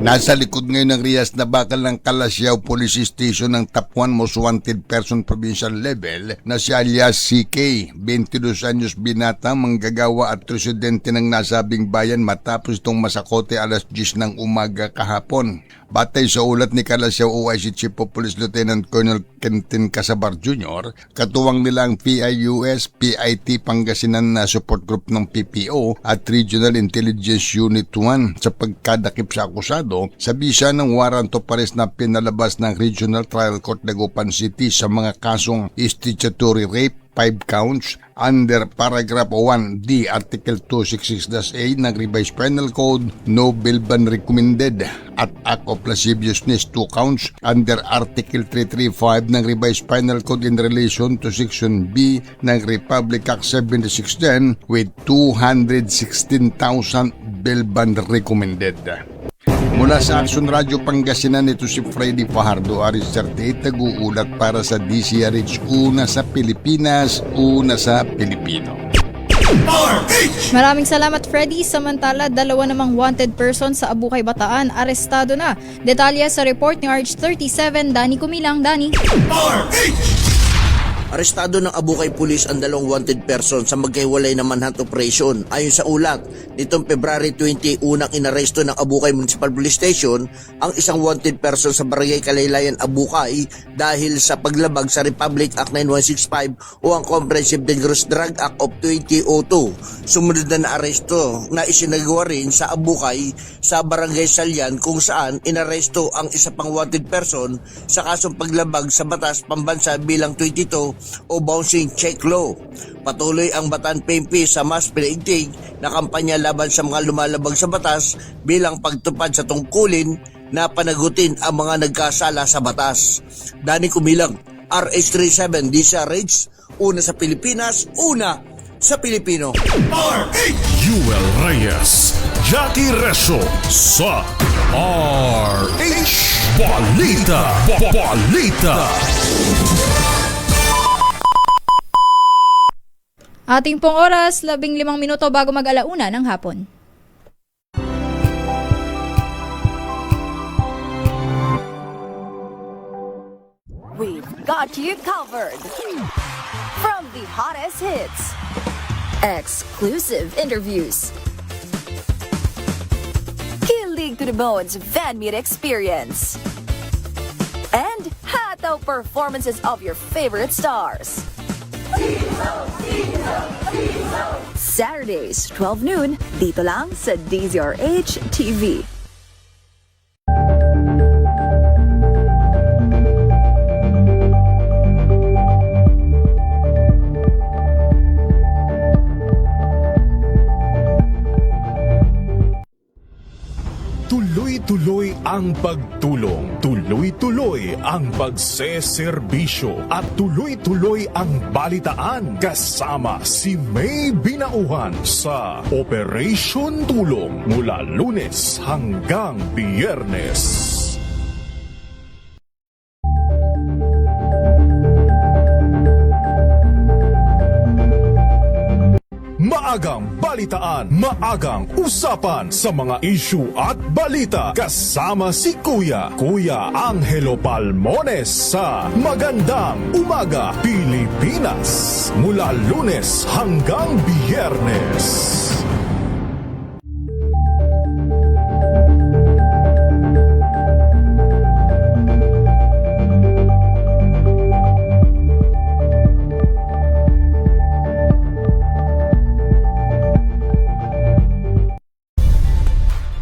Nasa likod ngayon ng Rias na bakal ng Calasiao Police Station ng top 1 most wanted person provincial level na si alias CK, 22 anyos binata, manggagawa at residente ng nasabing bayan matapos itong masakote alas 10 ng umaga kahapon. Batay sa ulat ni Calasiao OIC Chief of Police Lieutenant Colonel Quentin Casabar Jr., katuwang nila ang PIUS, PIT Pangasinan na support group ng PPO at Regional Intelligence Unit 1 sa pagkadakip sa akusado sa bisa ng warrant of arrest na pinalabas ng Regional Trial Court Dagupan City sa mga kasong statutory rape, 5 counts under paragraph 1D article 266-A ng Revised Penal Code, no bail ban recommended, at act of lasciviousness 2 counts under article 335 ng Revised Penal Code in relation to section B ng Republic Act 7610 with 216,000 bail ban recommended. Mula sa Action Radio Pangasinan, ito si Freddy Fajardo, Aris 38, nag-uulat para sa DZRH, una sa Pilipinas, una sa Pilipino. Maraming salamat, Freddy. Samantala, 2 namang wanted person sa Abukay, Bataan, arestado na. Detalye sa report ni RH37, Danny Kumilang. Danny. Arestado ng Abukay Police ang 2 wanted person sa magkahiwalay na manhunt operation. Ayon sa ulat, nitong February 20, unang inaresto ng Abukay Municipal Police Station ang isang wanted person sa Barangay Kalaylayan, Abukay dahil sa paglabag sa Republic Act 9165 o ang Comprehensive Dangerous Drug Act of 2002. Sumunod na aresto na isinagawa rin sa Abukay sa Barangay Salyan kung saan inaresto ang isa pang wanted person sa kasong paglabag sa batas pambansa bilang 22 o bouncing check law. Patuloy ang Bataan PNP sa mas pinaigting na kampanya laban sa mga lumalabag sa batas bilang pagtupad sa tungkulin na panagutin ang mga nagkasala sa batas. Danny Kumilang, RH37 DZRH, una sa Pilipinas, una sa Pilipino. Yuel Reyes, Jackie Reso sa RH Balita. Balita. Ating pong oras, 15 minuto bago mag-alauna ng hapon. We've got you covered. From the hottest hits, exclusive interviews, kilig to the bones fan meet experience, and hataw performances of your favorite stars. Saturdays, 12 noon, dito lang sa DZRH TV. Tuloy-tuloy ang pagtulong, tuloy-tuloy ang pagseserbisyo at tuloy-tuloy ang balitaan kasama si May Binauhan sa Operation Tulong mula Lunes hanggang Biyernes. Maagang balitaan, maagang usapan sa mga issue at balita kasama si Kuya Angelo Palmones sa Magandang Umaga Pilipinas mula Lunes hanggang Biyernes.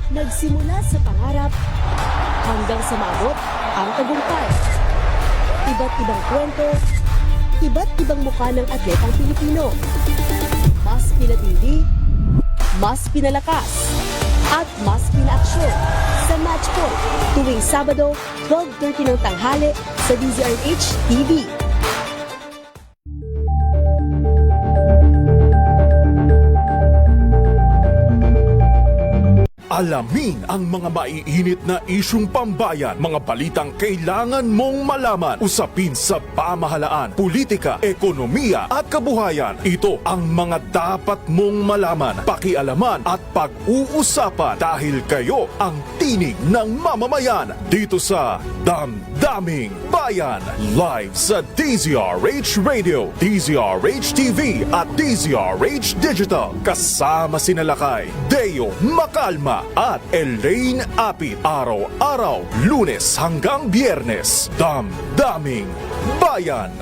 Nagsimula sa pangarap hanggang sa maabot ang tagumpay. Iba't ibang kwento, iba't ibang mukha ng atletang Pilipino. Mas pinatindi, mas pinalakas, at mas pinaaksyon sa Match Point tuwing Sabado, 12:30 ng tanghali sa DZRH TV. Alamin ang mga maiinit na isyung pambayan, mga balitang kailangan mong malaman, usapin sa pamahalaan, politika, ekonomiya at kabuhayan. Ito ang mga dapat mong malaman, pakialaman at pag-uusapan dahil kayo ang tinig ng mamamayan dito sa Damdaming Bayan. Live sa DZRH Radio, DZRH TV at DZRH Digital. Kasama si Nalakay, Deo Makalma at Elaine Apit. Araw-araw, Lunes hanggang Biyernes. Damdaming Bayan.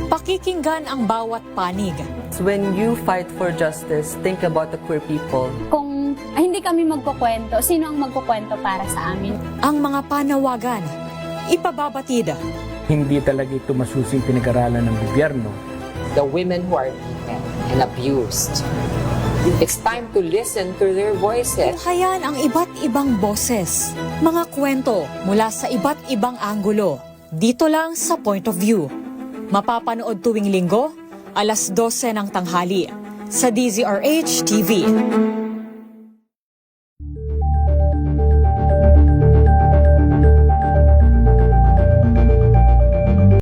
Pakikinggan ang bawat panig. When you fight for justice, think about the queer people. Kung hindi kami magkukwento, sino ang magkukwento para sa amin? Ang mga panawagan, ipababatid, Hindi talaga ito masusing pinag-aralan ng gobyerno. The women who are beaten and abused. It's time to listen to their voices. Tunghayan ang iba't ibang boses, mga kwento mula sa iba't ibang anggulo. Dito lang sa Point of View. Mapapanood tuwing Linggo, alas 12 ng tanghali sa DZRH TV.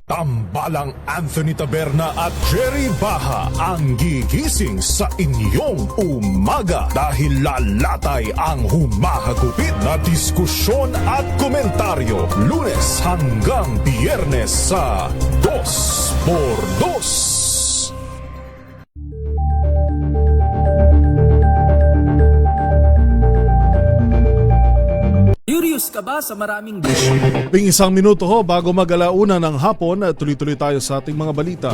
Tambalang Anthony Taberna at Jerry Baha ang gigising sa inyong umaga dahil lalatay ang humahagupit na diskusyon at komentaryo Lunes hanggang Biyernes sa 2x2. Curious ka ba sa maraming Ping isang minuto ho bago mag-alauna ng hapon, tuloy-tuloy tayo sa ating mga balita.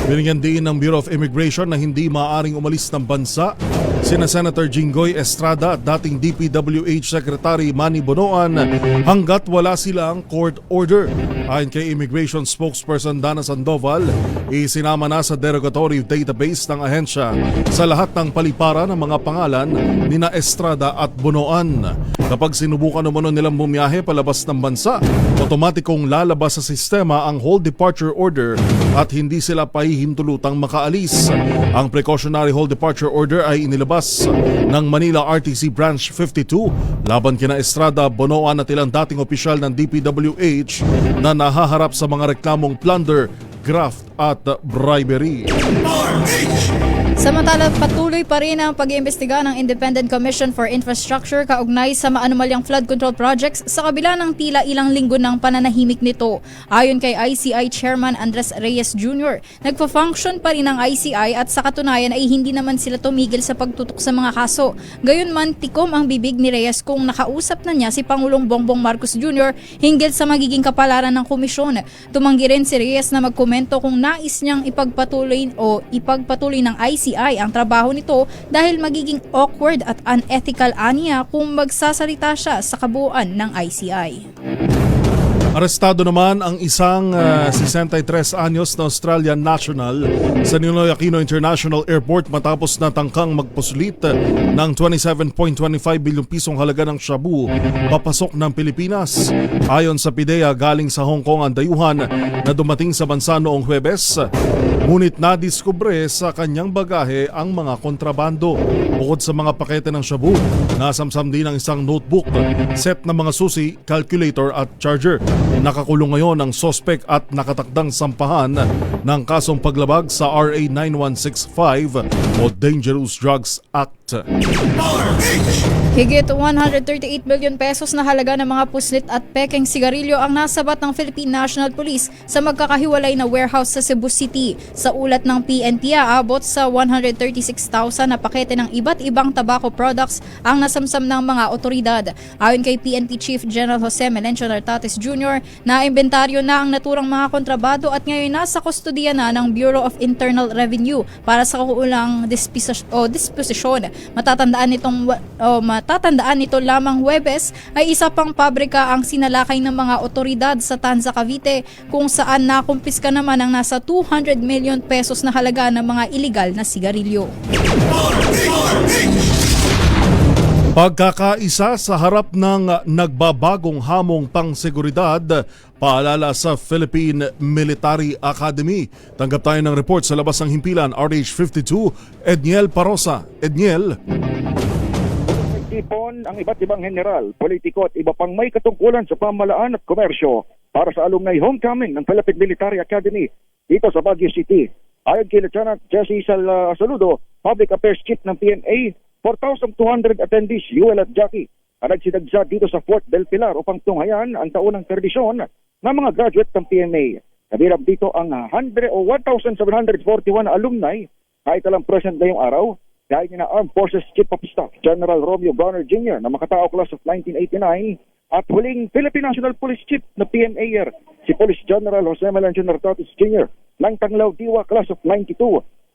Binigyan din ng Bureau of Immigration na hindi maaaring umalis ng bansa sina Senator Jinggoy Estrada at dating DPWH Secretary Manny Bonoan hanggat wala silang court order. Ayon kay Immigration Spokesperson Dana Sandoval, isinama na sa derogatory database ng ahensya sa lahat ng paliparan ng mga pangalan nina Estrada at Bonoan. Kapag sinubukan umano nilang bumiyahe palabas ng bansa, otomatikong lalabas sa sistema ang hold departure order at hindi sila pahihintulutang makaalis. Ang precautionary hold departure order ay inilabas ng Manila RTC Branch 52 laban kina Estrada, Bonoan at ilang dating opisyal ng DPWH na nahaharap sa mga reklamong plunder, graft at bribery. Samantala, patuloy pa rin ang pag-iimbestiga ng Independent Commission for Infrastructure kaugnay sa maanumalyang flood control projects sa kabila ng tila ilang linggo ng pananahimik nito. Ayon kay ICI Chairman Andres Reyes Jr., nagpa-function pa rin ang ICI at sa katunayan ay hindi naman sila tumigil sa pagtutok sa mga kaso. Gayunman, tikom ang bibig ni Reyes kung nakausap na niya si Pangulong Bongbong Marcos Jr. hinggil sa magiging kapalaran ng komisyon. Tumanggi rin si Reyes na magkomento kung nais niyang ipagpatuloy ng ICI ang trabaho nito dahil magiging awkward at unethical aniya kung magsasalita siya sa kabuuan ng ICI. Arestado naman ang isang 63 anyos na Australian national sa Ninoy Aquino International Airport matapos na tangkang magpusulit ng 27.25 bilyong pisong halaga ng shabu papasok ng Pilipinas. Ayon sa PIDEA, galing sa Hong Kong ang dayuhan na dumating sa bansa noong Huwebes. Ngunit nadiskubre sa kanyang bagahe ang mga kontrabando. Bukod sa mga pakete ng shabu, nasamsam din ang isang notebook, set ng mga susi, calculator at charger. Nakakulong ngayon ang sospek at nakatakdang sampahan ng kasong paglabag sa RA 9165 o Dangerous Drugs Act. Higit 138 billion pesos na halaga ng mga puslit at pekeng sigarilyo ang nasabat ng Philippine National Police sa magkakahiwalay na warehouse sa Cebu City. Sa ulat ng PNP, aabot sa 136,000 na pakete ng iba't ibang tobacco products ang nasamsam ng mga otoridad. Ayon kay PNP Chief General Jose Melencio Nartates Jr., na-imbentaryo na ang naturang mga kontrabado at ngayon nasa kustodiya na ng Bureau of Internal Revenue para sa kauulang disposisyon. Matatandaan nito lamang Huwebes ay isa pang pabrika ang sinalakay ng mga otoridad sa Tanza, Cavite kung saan nakumpiska naman ang nasa 200 million pesos na halaga ng mga iligal na sigarilyo. Pagkakaisa sa harap ng nagbabagong hamong pangseguridad, paalala sa Philippine Military Academy. Tanggap tayo ng report sa labas ng himpilan, RH52, Edniel Parosa. Edniel. Ipon ang iba't ibang general, politiko at iba pang may katungkulan sa pamahalaan at komersyo para sa alumni homecoming ng Philippine Military Academy dito sa Baguio City. Ayon kay Lieutenant Jesse Saludo, Public Affairs Chief ng PMA, 4,200 attendees, UL at Jackie, ang nagsidagsa dito sa Fort Del Pilar upang tunghayan ang taunang tradisyon ng mga graduate ng PMA. Nabirap dito ang 1,741 alumni kahit alang present ngayong araw, dahil na Armed Forces Chief of Staff General Romeo Bronner Jr. na makatao class of 1989 at huling Philippine National Police Chief na PMA-er si Police General Jose Melencio Nartates Jr. ng Tanglaw Diwa class of 92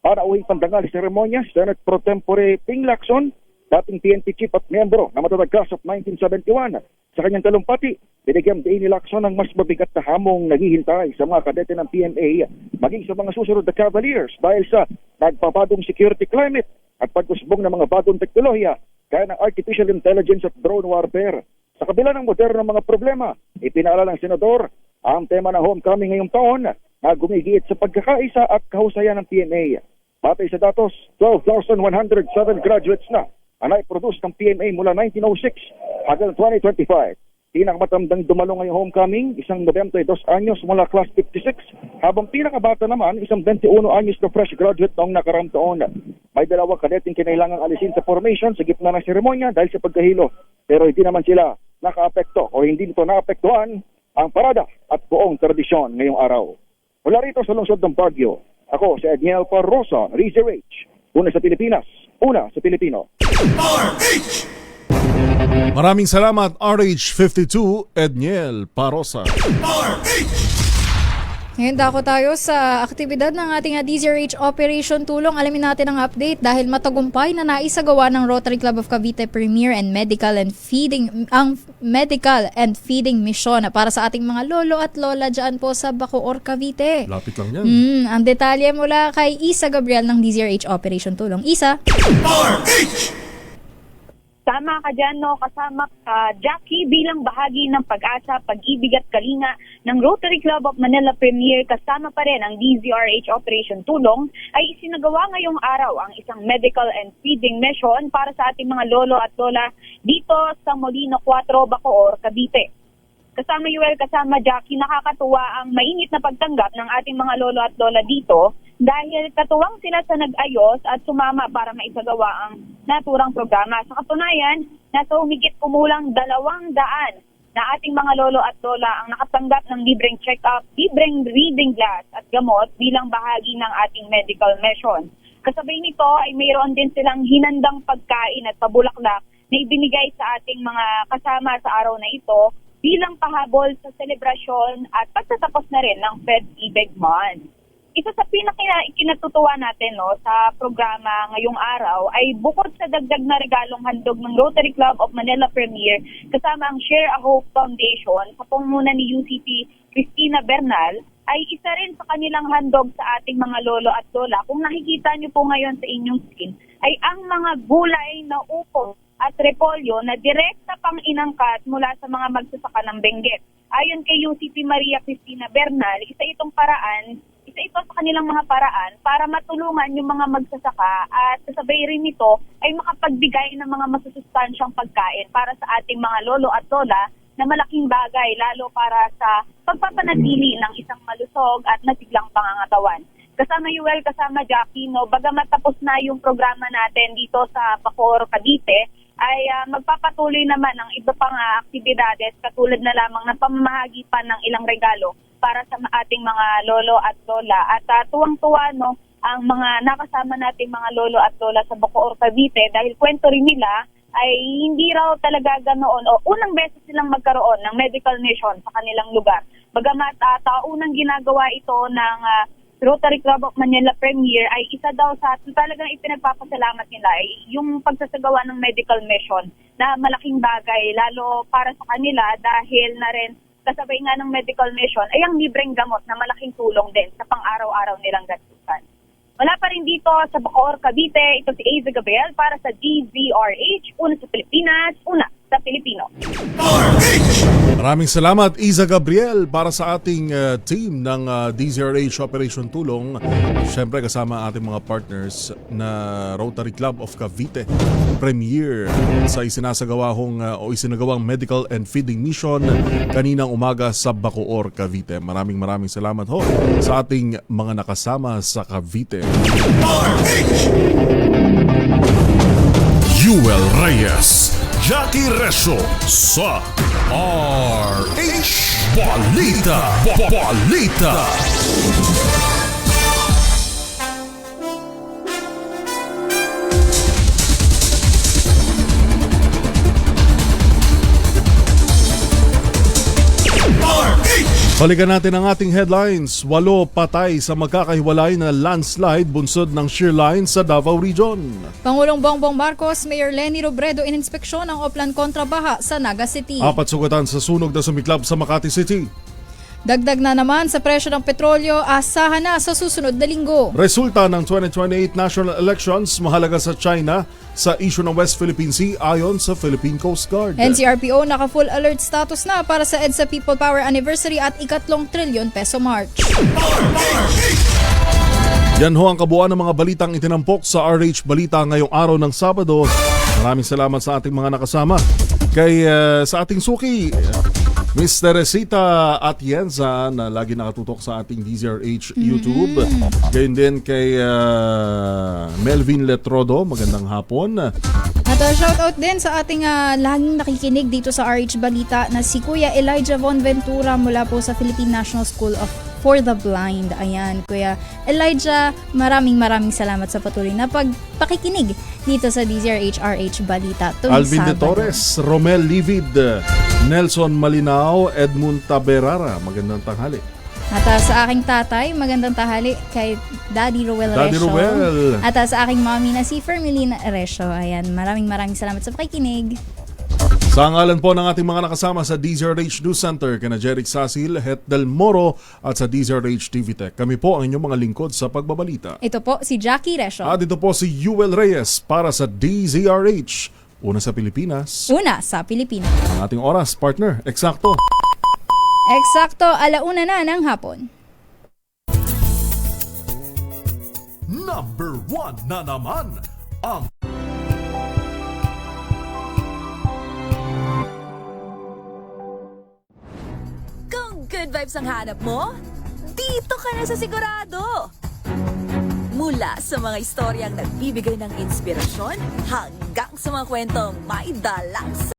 para uwing pandangal seremonya Senate Pro Tempore Ping Lacson, dating PNP Chief at miyembro na matatag class of 1971, Sa kanyang talumpati, binigyang diin ni Lacson ng mas mabigat na hamong naghihintay sa mga kadete ng PNA maging sa mga susunod na Cavaliers dahil sa nagpabagong security climate at pag-usbong ng mga bagong teknolohiya gaya ng artificial intelligence at drone warfare. Sa kabila ng modernong mga problema, ipinaalala ng senador ang tema ng homecoming ngayong taon na gumigiit sa pagkakaisa at kahusayan ng PNA. Batay sa datos, 12,107 graduates na ang naiproduce ng PNA mula 1906 hanggang 2025. Pinakamatandang dumalo ngayong homecoming, isang 92 anyos mula class 56, habang pinakabata naman, isang 21 anyos na fresh graduate noong nakaraang taon. May dalawang kadeteng kinailangang alisin sa formation sa gitna ng seremonya dahil sa pagkahilo. Pero hindi naman sila nakaapekto o hindi nito naapektuhan ang parada at buong tradisyon ngayong araw. Mula rito sa lungsod ng Baguio, ako si Edniel Parrosa, RZRH. Una sa Pilipinas, una sa Pilipino. Maraming salamat RH52 Edniel Parrosa. Ngayon dako tayo sa aktibidad ng ating DZRH Operation Tulong. Alamin natin ang update dahil matagumpay na naisagawa ng Rotary Club of Cavite Premier and Medical and Feeding Mission para sa ating mga lolo at lola dyan po sa Bacoor, Cavite. Lapit lang yan. Ang detalye mula kay Isa Gabriel ng DZRH Operation Tulong. Isa? Tama ka dyan, no? Kasama ka, Jackie, bilang bahagi ng Pag-asa, Pag-ibig at Kalinga ng Rotary Club of Manila Premier, kasama pa rin ang DZRH Operation Tulong, ay isinagawa ngayong araw ang isang medical and feeding mission para sa ating mga lolo at lola dito sa Molino 4, Bacoor, Cavite. Kasama Yuel, kasama Jackie, nakakatuwa ang mainit na pagtanggap ng ating mga lolo at lola dito dahil katuwang sila sa nag-ayos at sumama para maisagawa ang naturang programa. Sa katunayan, nasa humigit kumulang 200 na ating mga lolo at lola ang nakatanggap ng libreng check-up, libreng reading glass at gamot bilang bahagi ng ating medical mission. Kasabay nito ay mayroon din silang hinandang pagkain at pabulaklak na ibinigay sa ating mga kasama sa araw na ito bilang pahabol sa selebrasyon at pagtatapos na rin ng Pag-ibig Month. Isa sa pinaka-ikinatutuwa natin sa programa ngayong araw ay bukod sa dagdag na regalong handog ng Rotary Club of Manila Premier kasama ang Share a Hope Foundation sa pangunguna ni UCP Cristina Bernal ay isa rin sa kanilang handog sa ating mga lolo at lola. Kung nakikita niyo po ngayon sa inyong screen ay ang mga gulay na upo at repolyo na direkta pang inangkat mula sa mga magsasaka ng Benguet. Ayon kay UCP Maria Cristina Bernal, isa ito sa kanilang mga paraan para matulungan yung mga magsasaka at kasabay rin nito ay makapagbigay ng mga masusustansyang pagkain para sa ating mga lolo at lola na malaking bagay lalo para sa pagpapanatili ng isang malusog at masiglang pangangatawan. Kasama Yuel, kasama Jackie, bagamat tapos na yung programa natin dito sa Bacoor, Cavite, ay magpapatuloy naman ang iba pang aktibidades katulad na lamang ng pamamahagi pa ng ilang regalo para sa ating mga lolo at lola. At tuwang-tuwa ang mga nakasama nating mga lolo at lola sa Bacoor, Cavite dahil kwento rin nila ay hindi raw talaga ganoon o unang beses silang magkaroon ng medical mission sa kanilang lugar. Bagamat taunang ginagawa ito ng Rotary Club of Manila Premier ay isa daw sa talagang ipinagpapasalamat nila ay yung pagsasagawa ng medical mission na malaking bagay lalo para sa kanila dahil na rin kasabay nga ng medical mission ay ang libreng gamot na malaking tulong din sa pang-araw-araw nilang gastusan. Wala pa rin dito sa Bacoor, Cavite, ito si Aza Gabriel para sa DZRH, una sa Pilipinas, una sa Pilipino. Maraming salamat Isa Gabriel para sa ating team ng DZRH Operation Tulong. Siyempre kasama ating mga partners na Rotary Club of Cavite Premier sa isinagawang Medical and Feeding Mission kaninang umaga sa Bacoor, Cavite. Maraming salamat ho sa ating mga nakasama sa Cavite. Yuel Reyes, Jackie Reso sa RH Balita. Balikan natin ang ating headlines. 8 patay sa magkakahiwalay na landslide bunsod ng shear line sa Davao Region. Pangulong Bongbong Marcos, Mayor Leni Robredo ininspeksyon ang Oplan kontrabaha sa Naga City. 4 sugatan sa sunog na sumiklab sa Makati City. Dagdag na naman sa presyo ng petrolyo, asahan na sa susunod na linggo. Resulta ng 2028 national elections mahalaga sa China sa issue ng West Philippine Sea ayon sa Philippine Coast Guard. NCRPO naka-full alert status na para sa EDSA People Power Anniversary at ika-3 trilyon peso march. Yan ho ang kabuuan ng mga balitang itinampok sa RH Balita ngayong araw ng Sabado. Maraming salamat sa ating mga nakasama. Sa ating suki, Miss Teresita Atienza na lagi nakatutok sa ating DZRH YouTube. Gayon din kay Melvin Letrodo, magandang hapon. At shoutout din sa ating laging nakikinig dito sa RH Balita na si Kuya Elijah Von Ventura mula po sa Philippine National School for the Blind. Ayan, Kuya Elijah, maraming salamat sa patuloy na pagpakikinig dito sa DZRH RH Balita. Alvin De Torres, Romel Livid, Nelson Malinao, Edmund Taberara, magandang tanghali. At sa aking tatay, magandang tanghali kay Daddy Roel Daddy Resio. Roel. At sa aking mommy na si Fermelina Resio. Ayan, maraming salamat sa pakikinig. Sa ngalan po ng ating mga nakasama sa DZRH News Center, kina Jeric Sasil, Het Del Moro at sa DZRH TV Tech. Kami po ang inyong mga lingkod sa pagbabalita. Ito po si Jackie Resio. At ito po si Yuel Reyes para sa DZRH. Una sa Pilipinas. Una sa Pilipinas. Ang ating oras, partner, eksakto. Eksakto, 1:00 na ng hapon. Number 1 na naman ang Kung good vibes ang hanap mo, dito ka na sa Sigurado! Mula sa mga istoryang nagbibigay ng inspirasyon hanggang sa mga kwentong may dalang